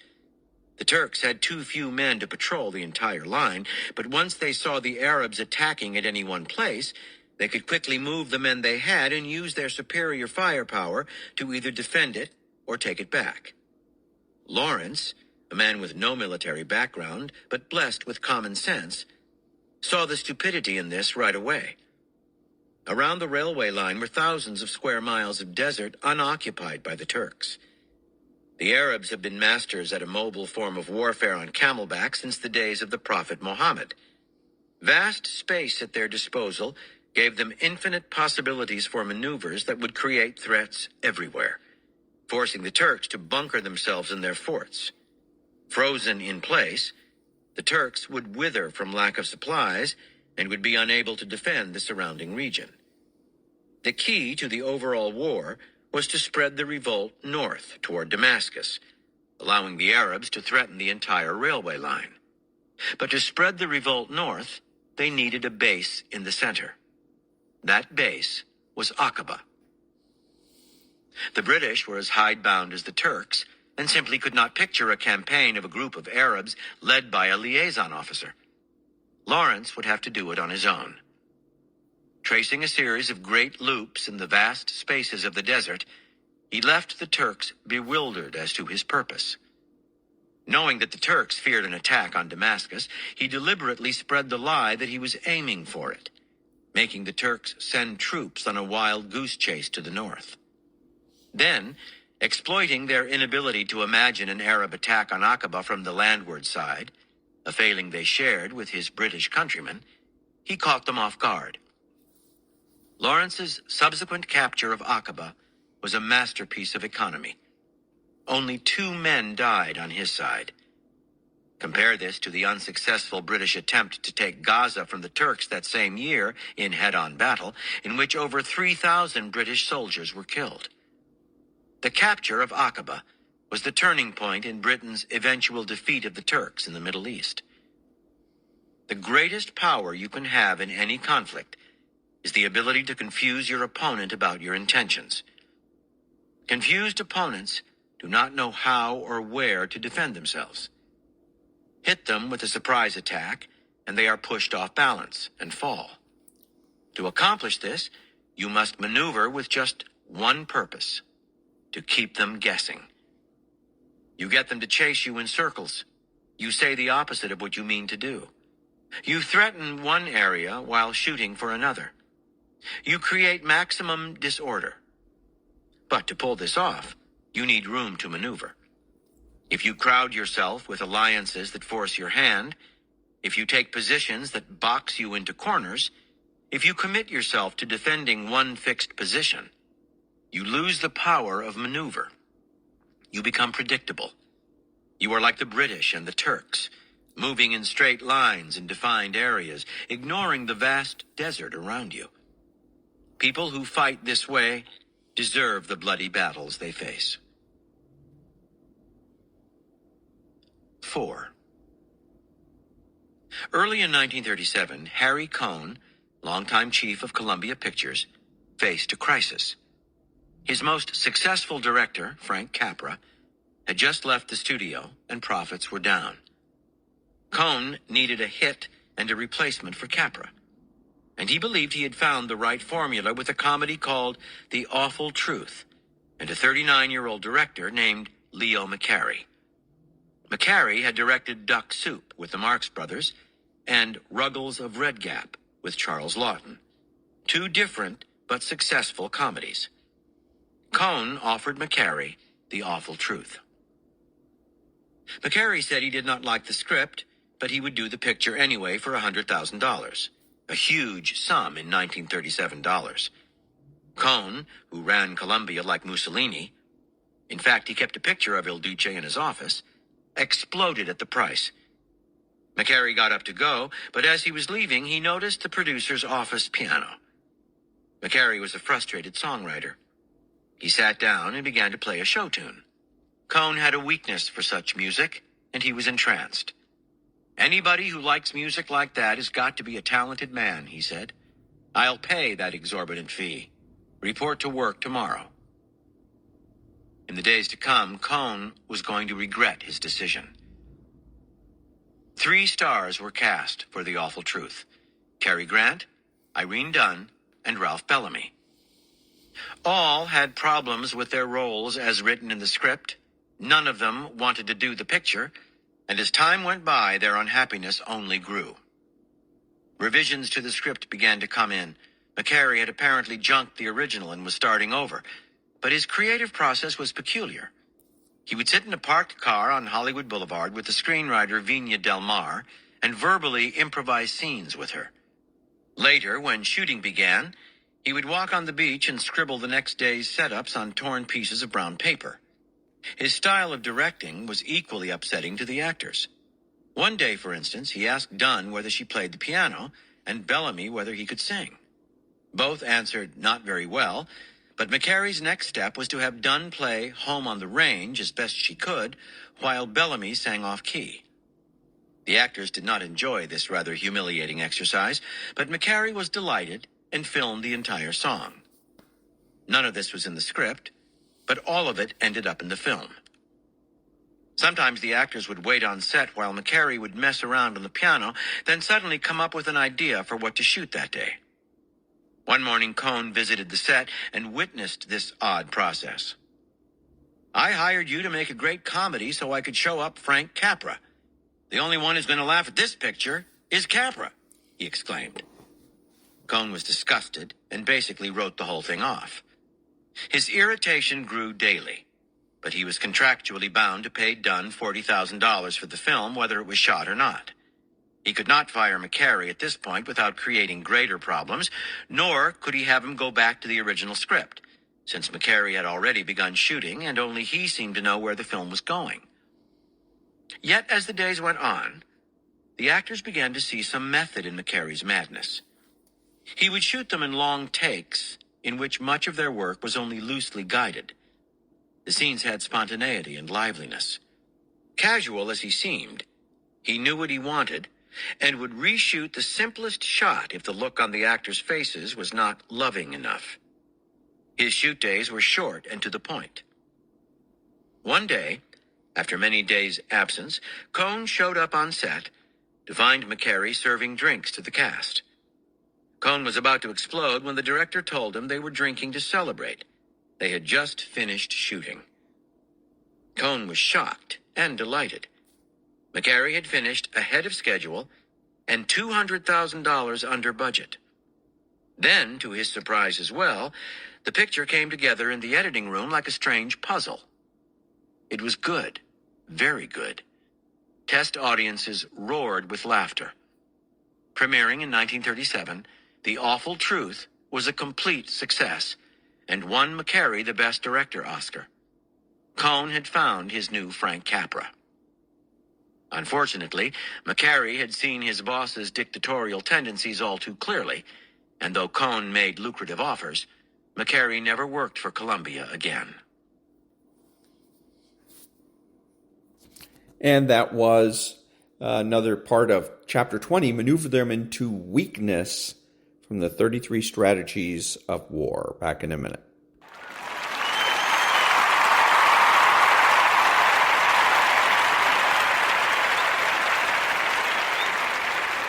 The Turks had too few men to patrol the entire line, but once they saw the Arabs attacking at any one place, they could quickly move the men they had and use their superior firepower to either defend it or take it back. Lawrence, a man with no military background, but blessed with common sense, saw the stupidity in this right away. Around the railway line were thousands of square miles of desert unoccupied by the Turks. The Arabs have been masters at a mobile form of warfare on camelback since the days of the Prophet Muhammad. Vast space at their disposal gave them infinite possibilities for maneuvers that would create threats everywhere, forcing the Turks to bunker themselves in their forts. Frozen in place, the Turks would wither from lack of supplies and would be unable to defend the surrounding region. The key to the overall war was to spread the revolt north toward Damascus, allowing the Arabs to threaten the entire railway line. But to spread the revolt north, they needed a base in the center. That base was Aqaba. The British were as hidebound as the Turks and simply could not picture a campaign of a group of Arabs led by a liaison officer. Lawrence would have to do it on his own. Tracing a series of great loops in the vast spaces of the desert, he left the Turks bewildered as to his purpose. Knowing that the Turks feared an attack on Damascus, he deliberately spread the lie that he was aiming for it, making the Turks send troops on a wild goose chase to the north. Then, exploiting their inability to imagine an Arab attack on Aqaba from the landward side, a failing they shared with his British countrymen, he caught them off guard. Lawrence's subsequent capture of Aqaba was a masterpiece of economy. Only 2 men died on his side. Compare this to the unsuccessful British attempt to take Gaza from the Turks that same year in head-on battle, in which over 3,000 British soldiers were killed. The capture of Aqaba was the turning point in Britain's eventual defeat of the Turks in the Middle East. The greatest power you can have in any conflict is the ability to confuse your opponent about your intentions. Confused opponents do not know how or where to defend themselves. Hit them with a surprise attack, and they are pushed off balance and fall. To accomplish this, you must maneuver with just one purpose: to keep them guessing. You get them to chase you in circles. You say the opposite of what you mean to do. You threaten one area while shooting for another. You create maximum disorder. But to pull this off, you need room to maneuver. If you crowd yourself with alliances that force your hand, if you take positions that box you into corners, if you commit yourself to defending one fixed position, you lose the power of maneuver. You become predictable. You are like the British and the Turks, moving in straight lines in defined areas, ignoring the vast desert around you. People who fight this way deserve the bloody battles they face. 4. Early in 1937, Harry Cohn, longtime chief of Columbia Pictures, faced a crisis. His most successful director, Frank Capra, had just left the studio and profits were down. Cohn needed a hit and a replacement for Capra, and he believed he had found the right formula with a comedy called The Awful Truth and a 39-year-old director named Leo McCarey. McCarey had directed Duck Soup with the Marx Brothers and Ruggles of Red Gap with Charles Laughton, two different but successful comedies. Cohn offered McCarey The Awful Truth. McCarey said he did not like the script, but he would do the picture anyway for $100,000, a huge sum in 1937 dollars. Cohn, who ran Columbia like Mussolini, in fact, he kept a picture of Il Duce in his office, exploded at the price. McCarey got up to go, but as he was leaving, he noticed the producer's office piano. McCarey was a frustrated songwriter. He sat down and began to play a show tune. Cohn had a weakness for such music, and he was entranced. "Anybody who likes music like that has got to be a talented man," he said. "I'll pay that exorbitant fee. Report to work tomorrow." In the days to come, Cohn was going to regret his decision. 3 stars were cast for The Awful Truth: Cary Grant, Irene Dunne, and Ralph Bellamy. All had problems with their roles as written in the script. None of them wanted to do the picture, and as time went by, their unhappiness only grew. Revisions to the script began to come in. McCarey had apparently junked the original and was starting over, but his creative process was peculiar. He would sit in a parked car on Hollywood Boulevard with the screenwriter Vigna Del Mar and verbally improvise scenes with her. Later, when shooting began, he would walk on the beach and scribble the next day's setups on torn pieces of brown paper. His style of directing was equally upsetting to the actors. One day, for instance, he asked Dunne whether she played the piano and Bellamy whether he could sing. Both answered not very well, but McCarey's next step was to have Dunne play Home on the Range as best she could, while Bellamy sang off-key. The actors did not enjoy this rather humiliating exercise, but McCarey was delighted and filmed the entire song. None of this was in the script, but all of it ended up in the film. Sometimes the actors would wait on set while McCarey would mess around on the piano, then suddenly come up with an idea for what to shoot that day. One morning, Cohn visited the set and witnessed this odd process. "I hired you to make a great comedy so I could show up Frank Capra. The only one who's going to laugh at this picture is Capra," he exclaimed. Cohn was disgusted and basically wrote the whole thing off. His irritation grew daily, but he was contractually bound to pay Dunne $40,000 for the film, whether it was shot or not. He could not fire McCarey at this point without creating greater problems, nor could he have him go back to the original script, since McCarey had already begun shooting and only he seemed to know where the film was going. Yet, as the days went on, the actors began to see some method in McCarey's madness. He would shoot them in long takes, in which much of their work was only loosely guided. The scenes had spontaneity and liveliness. Casual as he seemed, he knew what he wanted and would reshoot the simplest shot if the look on the actors' faces was not loving enough. His shoot days were short and to the point. One day, after many days' absence, Cohn showed up on set to find McCarey serving drinks to the cast. Cohn was about to explode when the director told him they were drinking to celebrate. They had just finished shooting. Cohn was shocked and delighted. McCarey had finished ahead of schedule and $200,000 under budget. Then, to his surprise as well, the picture came together in the editing room like a strange puzzle. It was good, very good. Test audiences roared with laughter. Premiering in 1937, The Awful Truth was a complete success and won McCarey the Best Director Oscar. Cohn had found his new Frank Capra. Unfortunately, McCarey had seen his boss's dictatorial tendencies all too clearly, and though Cohn made lucrative offers, McCarey never worked for Columbia again. And that was another part of Chapter 20, Maneuver Them into Weakness, from the 33 Strategies of War. Back in a minute.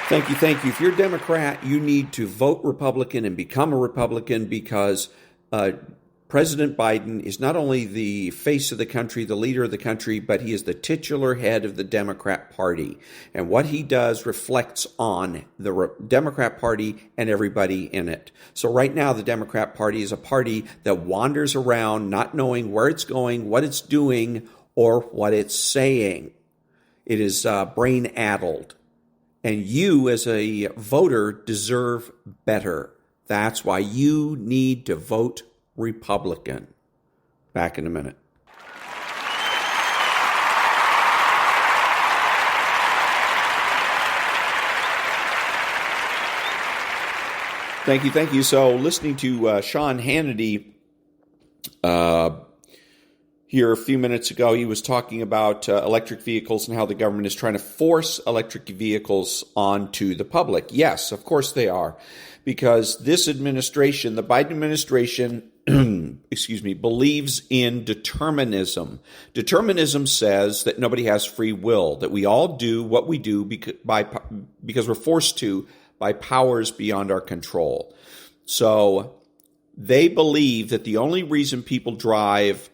Thank you. If you're a Democrat, you need to vote Republican and become a Republican, because President Biden is not only the face of the country, the leader of the country, but he is the titular head of the Democrat Party. And what he does reflects on the Democrat Party and everybody in it. So right now, the Democrat Party is a party that wanders around not knowing where it's going, what it's doing, or what it's saying. It is brain-addled. And you, as a voter, deserve better. That's why you need to vote Republican. Back in a minute. Thank you. So, listening to Sean Hannity here a few minutes ago, he was talking about electric vehicles and how the government is trying to force electric vehicles onto the public. Yes, of course they are, because this administration, the Biden administration, believes in determinism. Determinism says that nobody has free will, that we all do what we do because we're forced to by powers beyond our control. So they believe that the only reason people drive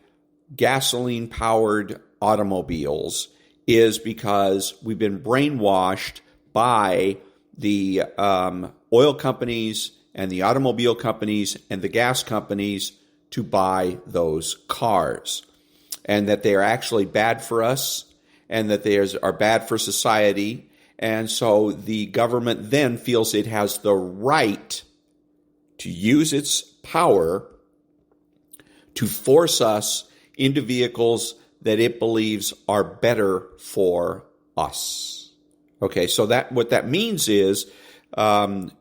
gasoline-powered automobiles is because we've been brainwashed by the oil companies and the automobile companies and the gas companies to buy those cars, and that they are actually bad for us and that they are bad for society. And so the government then feels it has the right to use its power to force us into vehicles that it believes are better for us. Okay, so what that means is that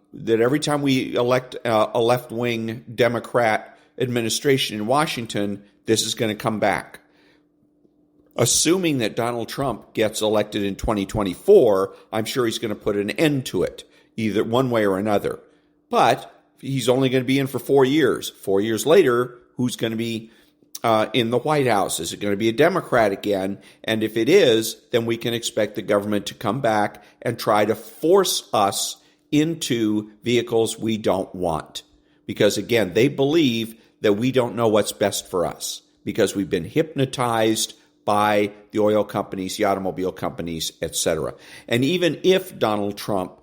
every time we elect a left-wing Democrat administration in Washington, this is going to come back. Assuming that Donald Trump gets elected in 2024, I'm sure he's going to put an end to it, either one way or another. But he's only going to be in for 4 years. 4 years later, who's going to be in the White House? Is it going to be a Democrat again? And if it is, then we can expect the government to come back and try to force us into vehicles we don't want. Because again, they believe that we don't know what's best for us because we've been hypnotized by the oil companies, the automobile companies, etc. And even if Donald Trump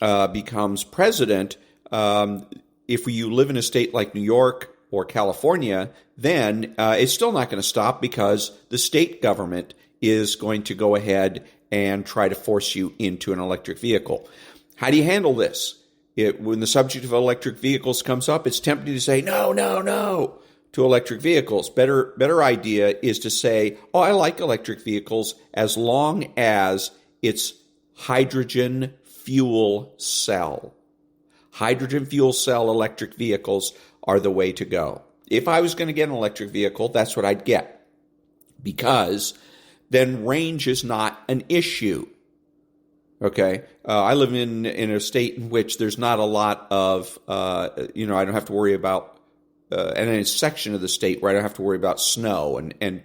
becomes president, if you live in a state like New York or California, then it's still not going to stop because the state government is going to go ahead and try to force you into an electric vehicle. How do you handle this? When the subject of electric vehicles comes up, it's tempting to say, no, to electric vehicles. Better idea is to say, I like electric vehicles as long as it's hydrogen fuel cell. Hydrogen fuel cell electric vehicles are the way to go. If I was going to get an electric vehicle, that's what I'd get, because then range is not an issue. Okay, I live in a state in which there's not a lot of, I don't have to worry about, and in a section of the state where I don't have to worry about snow and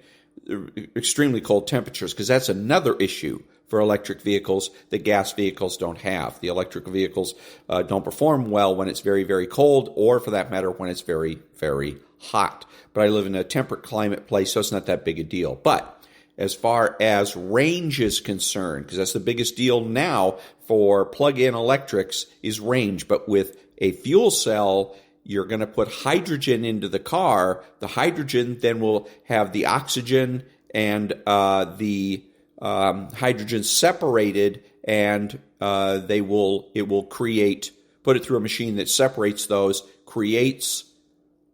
extremely cold temperatures, because that's another issue for electric vehicles that gas vehicles don't have. The electric vehicles don't perform well when it's very, very cold, or for that matter, when it's very, very hot. But I live in a temperate climate place, so it's not that big a deal. But as far as range is concerned, because that's the biggest deal now for plug-in electrics is range. But with a fuel cell, you're going to put hydrogen into the car. The hydrogen then will have the oxygen and the hydrogen separated, and it will create, put it through a machine that separates those, creates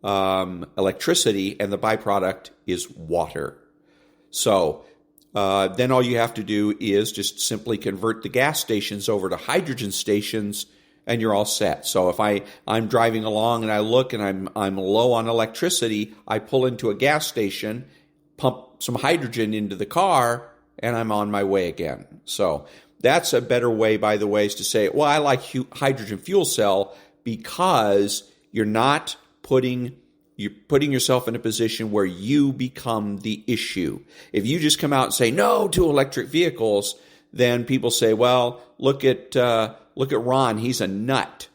electricity, and the byproduct is water. So then all you have to do is just simply convert the gas stations over to hydrogen stations, and you're all set. So if I'm driving along and I look and I'm low on electricity, I pull into a gas station, pump some hydrogen into the car, and I'm on my way again. So That's a better way, by the way, is to say, well, I like hydrogen fuel cell because you're putting yourself in a position where you become the issue. If you just come out and say no to electric vehicles, then people say, well, look at Ron, he's a nut.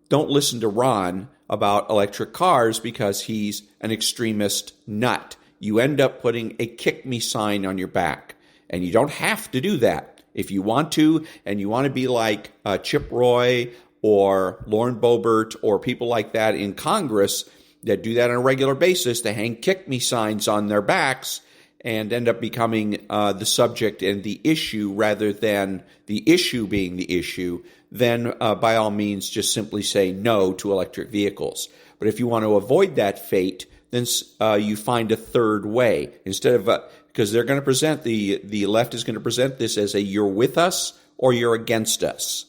Don't listen to Ron about electric cars because he's an extremist nut. You end up putting a kick me sign on your back, and you don't have to do that. If you want to, and you want to be like Chip Roy or Lauren Boebert or people like that in Congress that do that on a regular basis, they hang kick me signs on their backs and end up becoming the subject and the issue rather than the issue being the issue, then by all means just simply say no to electric vehicles. But if you want to avoid that fate, then you find a third way. Instead of because they're going to present the left is going to present this as a you're with us or you're against us,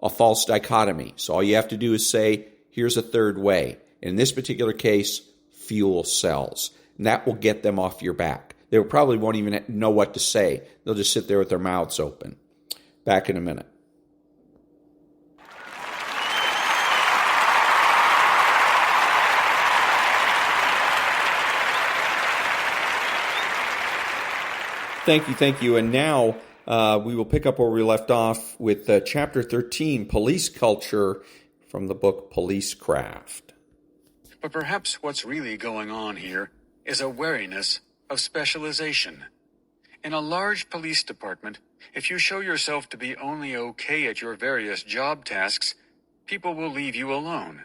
a false dichotomy. So all you have to do is say, here's a third way. In this particular case, fuel cells. And that will get them off your back. They probably won't even know what to say. They'll just sit there with their mouths open. Back in a minute. Thank you. And now we will pick up where we left off with Chapter 13, Police Culture, from the book Policecraft. But perhaps what's really going on here is a wariness of specialization. In a large police department, if you show yourself to be only okay at your various job tasks, people will leave you alone.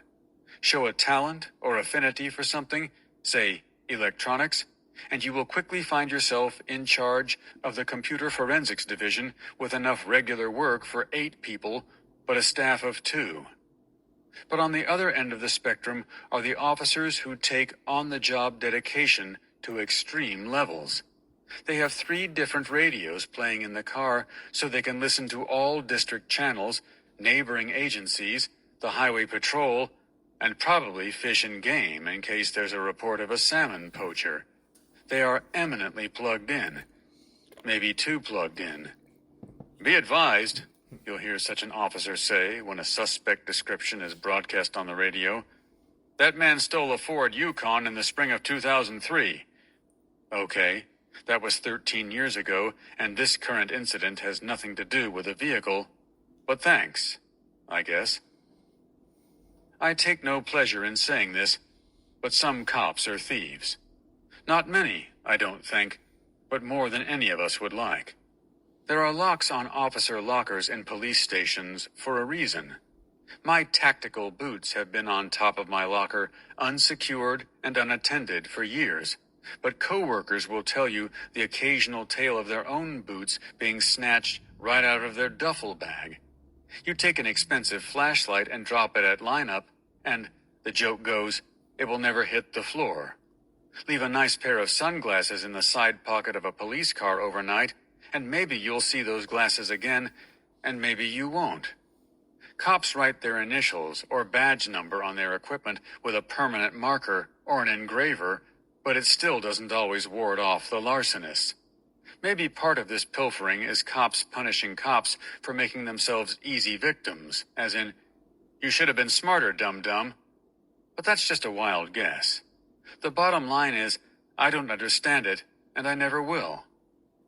Show a talent or affinity for something, say electronics, and you will quickly find yourself in charge of the computer forensics division with enough regular work for 8 people, but a staff of 2. But on the other end of the spectrum are the officers who take on-the-job dedication to extreme levels. They have 3 different radios playing in the car so they can listen to all district channels, neighboring agencies, the highway patrol, and probably Fish and Game in case there's a report of a salmon poacher. They are eminently plugged in, maybe too plugged in. Be advised, you'll hear such an officer say when a suspect description is broadcast on the radio. That man stole a Ford Yukon in the spring of 2003. Okay, that was 13 years ago, and this current incident has nothing to do with the vehicle. But thanks, I guess. I take no pleasure in saying this, but some cops are thieves. Not many, I don't think, but more than any of us would like. There are locks on officer lockers in police stations for a reason. My tactical boots have been on top of my locker, unsecured and unattended for years, but coworkers will tell you the occasional tale of their own boots being snatched right out of their duffel bag. You take an expensive flashlight and drop it at lineup, and, the joke goes, it will never hit the floor. Leave a nice pair of sunglasses in the side pocket of a police car overnight, and maybe you'll see those glasses again, and maybe you won't. Cops write their initials or badge number on their equipment with a permanent marker or an engraver, but it still doesn't always ward off the larcenists. Maybe part of this pilfering is cops punishing cops for making themselves easy victims, as in, you should have been smarter, dum-dum. But that's just a wild guess. The bottom line is, I don't understand it, and I never will.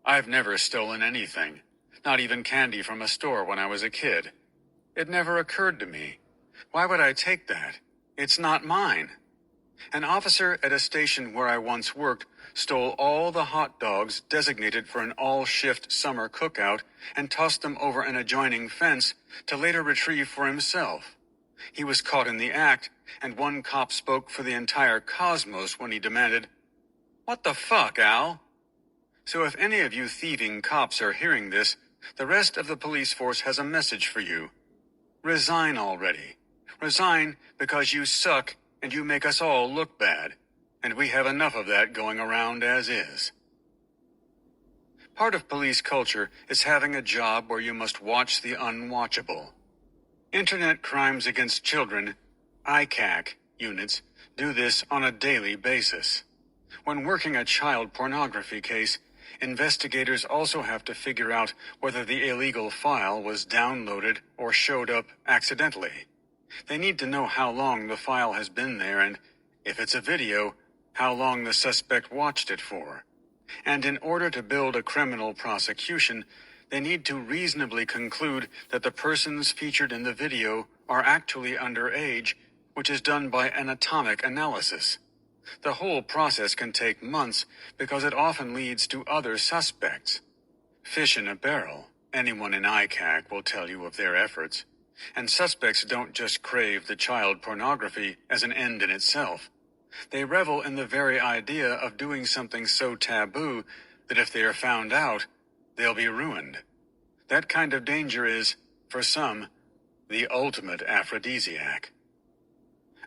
I've never stolen anything, not even candy from a store when I was a kid. It never occurred to me. Why would I take that? It's not mine. An officer at a station where I once worked stole all the hot dogs designated for an all-shift summer cookout and tossed them over an adjoining fence to later retrieve for himself. He was caught in the act, and one cop spoke for the entire cosmos when he demanded, "What the fuck, Al?" So if any of you thieving cops are hearing this, the rest of the police force has a message for you. Resign already. Resign because you suck and you make us all look bad, and we have enough of that going around as is. Part of police culture is having a job where you must watch the unwatchable. Internet crimes against children, ICAC units, do this on a daily basis. When working a child pornography case, investigators also have to figure out whether the illegal file was downloaded or showed up accidentally. They need to know how long the file has been there and, if it's a video, how long the suspect watched it for. And in order to build a criminal prosecution, they need to reasonably conclude that the persons featured in the video are actually underage, which is done by an atomic analysis. The whole process can take months because it often leads to other suspects. Fish in a barrel. Anyone in ICAC will tell you of their efforts. And suspects don't just crave the child pornography as an end in itself. They revel in the very idea of doing something so taboo that if they are found out, they'll be ruined. That kind of danger is, for some, the ultimate aphrodisiac.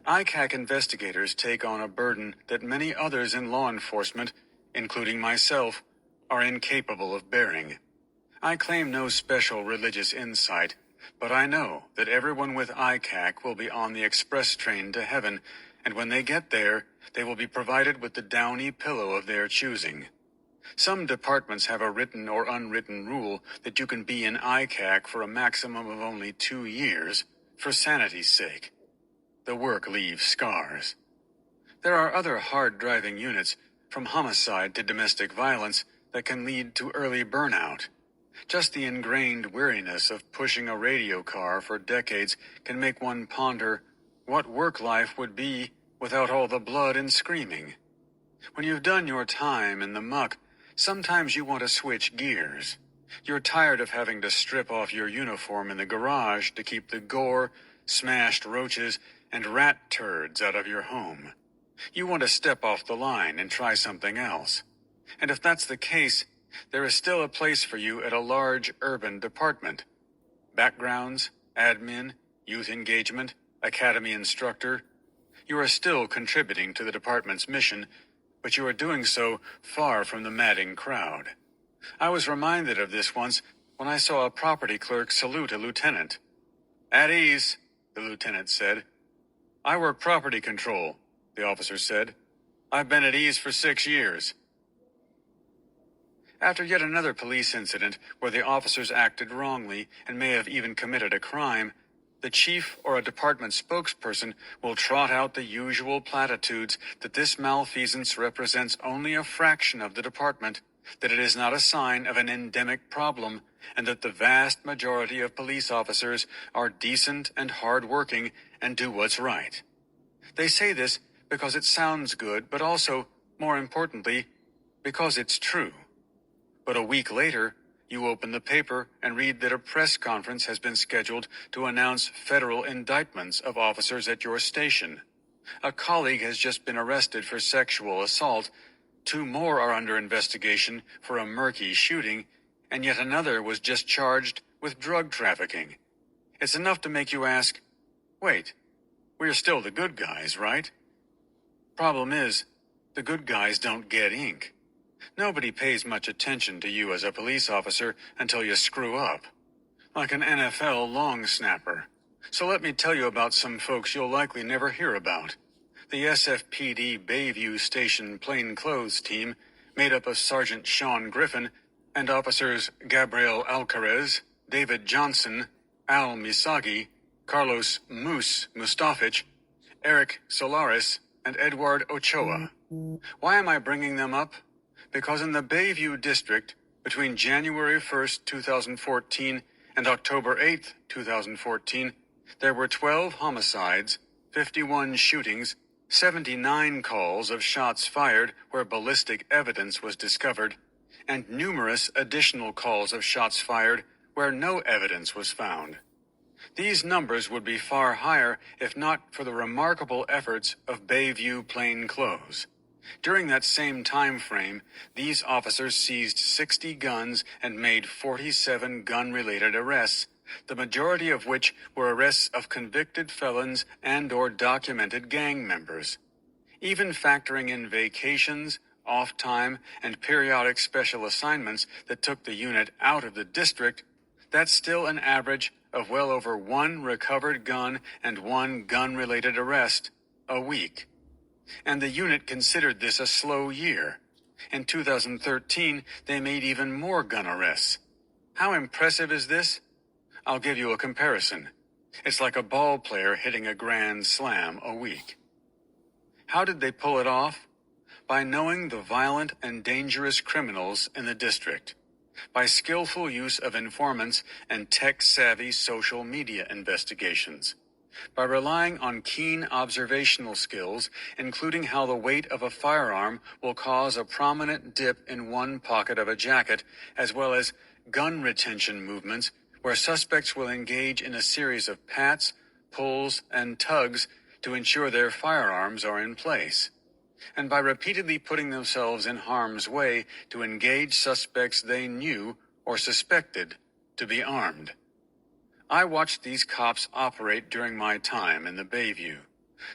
ICAC investigators take on a burden that many others in law enforcement, including myself, are incapable of bearing. I claim no special religious insight, but I know that everyone with ICAC will be on the express train to heaven, and when they get there, they will be provided with the downy pillow of their choosing. Some departments have a written or unwritten rule that you can be in ICAC for a maximum of only 2 years, for sanity's sake. The work leaves scars. There are other hard-driving units, from homicide to domestic violence, that can lead to early burnout. Just the ingrained weariness of pushing a radio car for decades can make one ponder what work life would be without all the blood and screaming. When you've done your time in the muck, sometimes you want to switch gears. You're tired of having to strip off your uniform in the garage to keep the gore, smashed roaches, and rat turds out of your home. You want to step off the line and try something else. And if that's the case, there is still a place for you at a large urban department. Backgrounds, admin, youth engagement, academy instructor. You are still contributing to the department's mission, but you are doing so far from the madding crowd. I was reminded of this once when I saw a property clerk salute a lieutenant. "At ease," the lieutenant said. "I work property control," the officer said. "I've been at ease for 6 years." After yet another police incident where the officers acted wrongly and may have even committed a crime, the chief or a department spokesperson will trot out the usual platitudes that this malfeasance represents only a fraction of the department, that it is not a sign of an endemic problem, and that the vast majority of police officers are decent and hard-working and do what's right. They say this because it sounds good, but also, more importantly, because it's true. But a week later, you open the paper and read that a press conference has been scheduled to announce federal indictments of officers at your station. A colleague has just been arrested for sexual assault, 2 more are under investigation for a murky shooting, and yet another was just charged with drug trafficking. It's enough to make you ask, wait, we're still the good guys, right? Problem is, the good guys don't get ink. Nobody pays much attention to you as a police officer until you screw up, like an NFL long snapper. So let me tell you about some folks you'll likely never hear about. The SFPD Bayview Station plainclothes team, made up of Sergeant Sean Griffin and officers Gabriel Alcarez, David Johnson, Al Misagi, Carlos Moose Mustafich, Eric Solaris, and Edward Ochoa. Why am I bringing them up? Because in the Bayview District, between January 1st, 2014 and October 8th, 2014, there were 12 homicides, 51 shootings, 79 calls of shots fired where ballistic evidence was discovered, and numerous additional calls of shots fired where no evidence was found. These numbers would be far higher if not for the remarkable efforts of Bayview Plainclothes. During that same time frame, these officers seized 60 guns and made 47 gun-related arrests, the majority of which were arrests of convicted felons and/or documented gang members. Even factoring in vacations, off time, and periodic special assignments that took the unit out of the district, that's still an average of well over 1 recovered gun and 1 gun-related arrest a week. And the unit considered this a slow year. In 2013, they made even more gun arrests. How impressive is this? I'll give you a comparison. It's like a ball player hitting a grand slam a week. How did they pull it off? By knowing the violent and dangerous criminals in the district. By skillful use of informants and tech-savvy social media investigations. By relying on keen observational skills, including how the weight of a firearm will cause a prominent dip in one pocket of a jacket, as well as gun retention movements where suspects will engage in a series of pats, pulls, and tugs to ensure their firearms are in place. And by repeatedly putting themselves in harm's way to engage suspects they knew or suspected to be armed. I watched these cops operate during my time in the Bayview,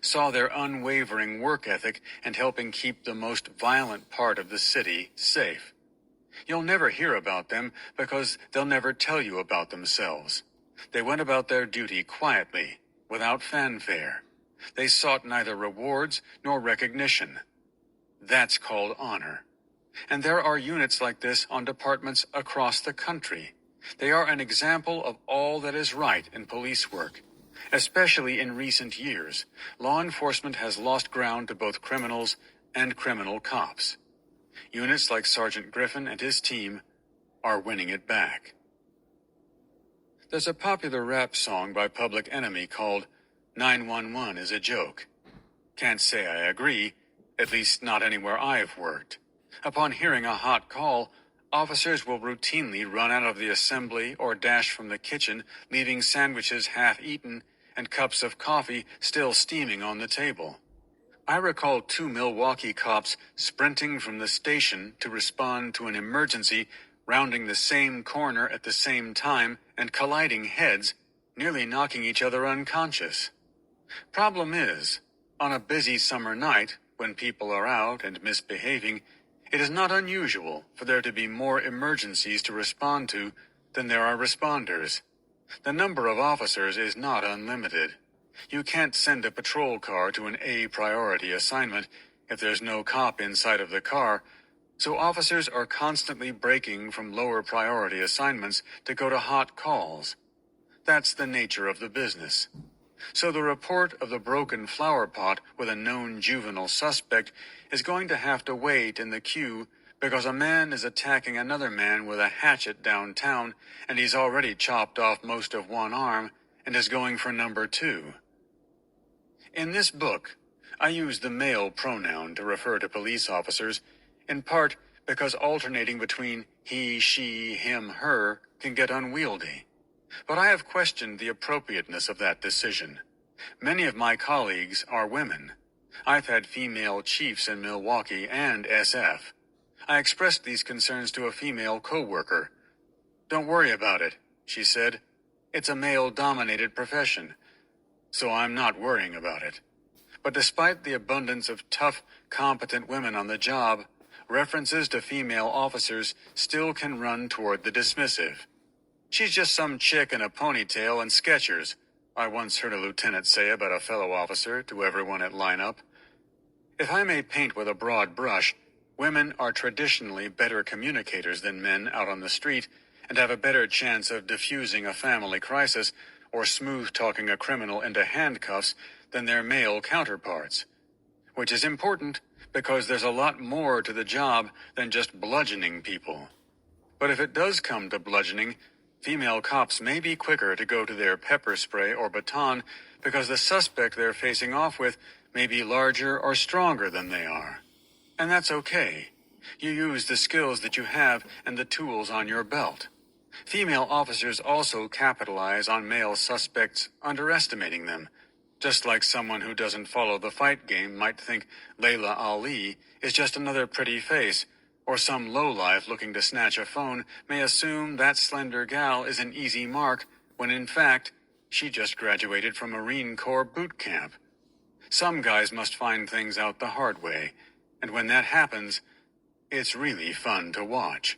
saw their unwavering work ethic and helping keep the most violent part of the city safe. You'll never hear about them because they'll never tell you about themselves. They went about their duty quietly, without fanfare. They sought neither rewards nor recognition. That's called honor. And there are units like this on departments across the country. They are an example of all that is right in police work. Especially in recent years, law enforcement has lost ground to both criminals and criminal cops. Units like Sergeant Griffin and his team are winning it back. There's a popular rap song by Public Enemy called 911 is a Joke. Can't say I agree, at least not anywhere I've worked. Upon hearing a hot call, officers will routinely run out of the assembly or dash from the kitchen, leaving sandwiches half-eaten and cups of coffee still steaming on the table. I recall 2 Milwaukee cops sprinting from the station to respond to an emergency, rounding the same corner at the same time and colliding heads, nearly knocking each other unconscious. Problem is, on a busy summer night, when people are out and misbehaving, it is not unusual for there to be more emergencies to respond to than there are responders. The number of officers is not unlimited. You can't send a patrol car to an A priority assignment if there's no cop inside of the car, so officers are constantly breaking from lower priority assignments to go to hot calls. That's the nature of the business. So the report of the broken flower pot with a known juvenile suspect is going to have to wait in the queue because a man is attacking another man with a hatchet downtown and he's already chopped off most of one arm and is going for number 2. In this book, I use the male pronoun to refer to police officers, in part because alternating between he, she, him, her can get unwieldy. But I have questioned the appropriateness of that decision. Many of my colleagues are women. I've had female chiefs in Milwaukee and SF. I expressed these concerns to a female co-worker. "Don't worry about it," she said. "It's a male-dominated profession." So I'm not worrying about it. But despite the abundance of tough, competent women on the job, references to female officers still can run toward the dismissive. "She's just some chick in a ponytail and Skechers," I once heard a lieutenant say about a fellow officer to everyone at lineup. If I may paint with a broad brush, women are traditionally better communicators than men out on the street and have a better chance of diffusing a family crisis or smooth-talking a criminal into handcuffs than their male counterparts. Which is important because there's a lot more to the job than just bludgeoning people. But if it does come to bludgeoning, female cops may be quicker to go to their pepper spray or baton because the suspect they're facing off with may be larger or stronger than they are. And that's okay. You use the skills that you have and the tools on your belt. Female officers also capitalize on male suspects underestimating them, just like someone who doesn't follow the fight game might think Layla Ali is just another pretty face, or some lowlife looking to snatch a phone may assume that slender gal is an easy mark when in fact she just graduated from Marine Corps boot camp. Some guys must find things out the hard way, and when that happens, it's really fun to watch.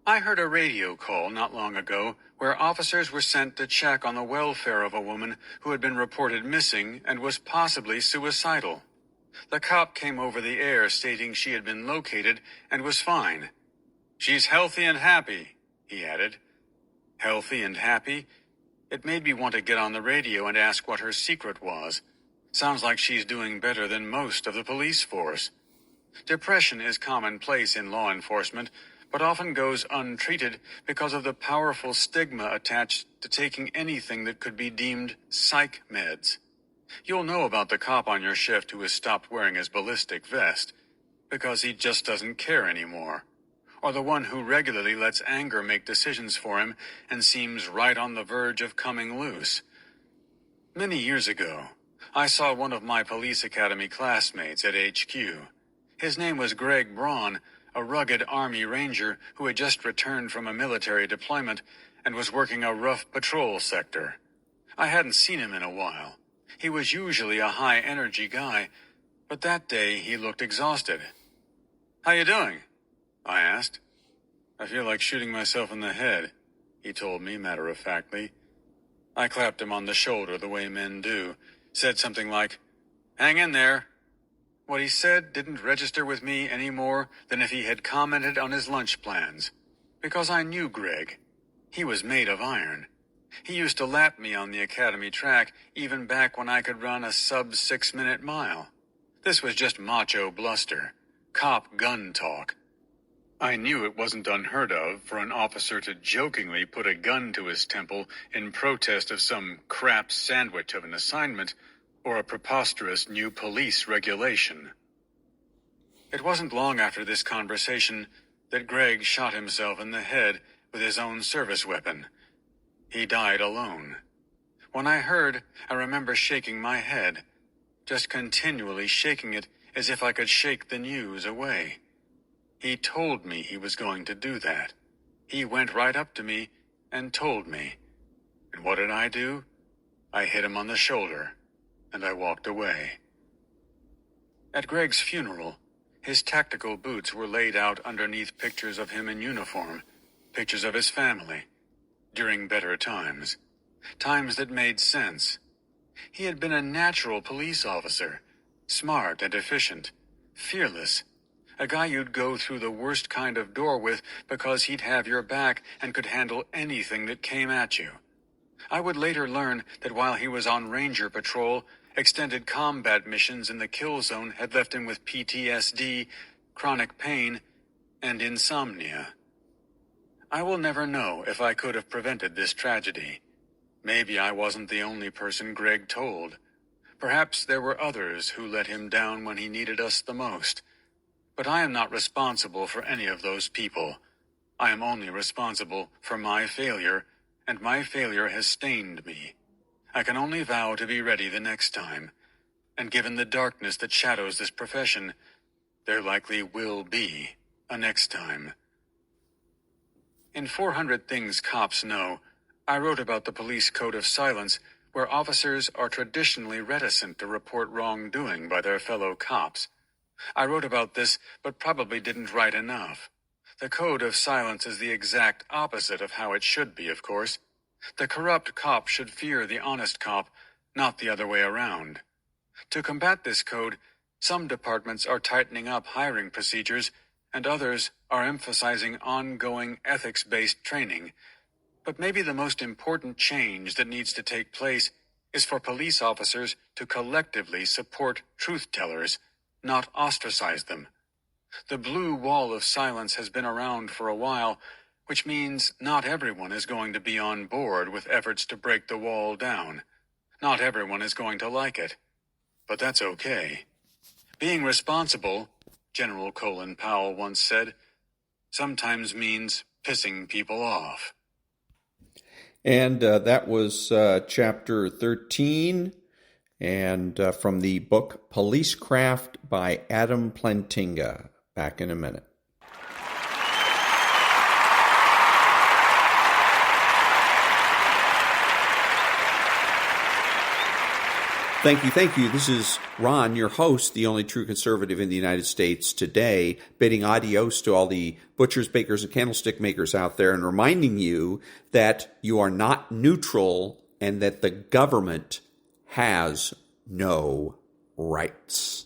I heard a radio call not long ago where officers were sent to check on the welfare of a woman who had been reported missing and was possibly suicidal. The cop came over the air stating she had been located and was fine. "She's healthy and happy," he added. Healthy and happy? It made me want to get on the radio and ask what her secret was. Sounds like she's doing better than most of the police force. Depression is commonplace in law enforcement, but often goes untreated because of the powerful stigma attached to taking anything that could be deemed psych meds. You'll know about the cop on your shift who has stopped wearing his ballistic vest because he just doesn't care anymore, or the one who regularly lets anger make decisions for him and seems right on the verge of coming loose. Many years ago, I saw one of my police academy classmates at HQ. His name was Greg Braun, a rugged Army Ranger who had just returned from a military deployment and was working a rough patrol sector. I hadn't seen him in a while. He was usually a high-energy guy, but that day he looked exhausted. "How you doing?" I asked. "I feel like shooting myself in the head," he told me matter-of-factly. I clapped him on the shoulder the way men do, said something like, "Hang in there." What he said didn't register with me any more than if he had commented on his lunch plans, because I knew Greg. He was made of iron. He used to lap me on the academy track even back when I could run a sub-6-minute mile. This was just macho bluster, cop gun talk. I knew it wasn't unheard of for an officer to jokingly put a gun to his temple in protest of some crap sandwich of an assignment or a preposterous new police regulation. It wasn't long after this conversation that Greg shot himself in the head with his own service weapon. He died alone. When I heard, I remember shaking my head, just continually shaking it as if I could shake the news away. He told me he was going to do that. He went right up to me and told me. And what did I do? I hit him on the shoulder, and I walked away. At Greg's funeral, his tactical boots were laid out underneath pictures of him in uniform, pictures of his family, during better times, times that made sense. He had been a natural police officer, smart and efficient, fearless, a guy you'd go through the worst kind of door with because he'd have your back and could handle anything that came at you. I would later learn that while he was on Ranger Patrol, extended combat missions in the kill zone had left him with PTSD, chronic pain, and insomnia. I will never know if I could have prevented this tragedy. Maybe I wasn't the only person Greg told. Perhaps there were others who let him down when he needed us the most. But I am not responsible for any of those people. I am only responsible for my failure, and my failure has stained me. I can only vow to be ready the next time. And given the darkness that shadows this profession, there likely will be a next time. In 400 Things Cops Know, I wrote about the police code of silence, where officers are traditionally reticent to report wrongdoing by their fellow cops. I wrote about this, but probably didn't write enough. The code of silence is the exact opposite of how it should be, of course. The corrupt cop should fear the honest cop, not the other way around. To combat this code, some departments are tightening up hiring procedures, and others are emphasizing ongoing ethics-based training. But maybe the most important change that needs to take place is for police officers to collectively support truth-tellers, not ostracize them. The blue wall of silence has been around for a while, which means not everyone is going to be on board with efforts to break the wall down. Not everyone is going to like it. But that's okay. Being responsible, General Colin Powell once said, sometimes means pissing people off. And that was chapter 13, and from the book Policecraft by Adam Plantinga. Back in a minute. Thank you. This is Ron, your host, the only true conservative in the United States today, bidding adios to all the butchers, bakers, and candlestick makers out there and reminding you that you are not neutral and that the government has no rights.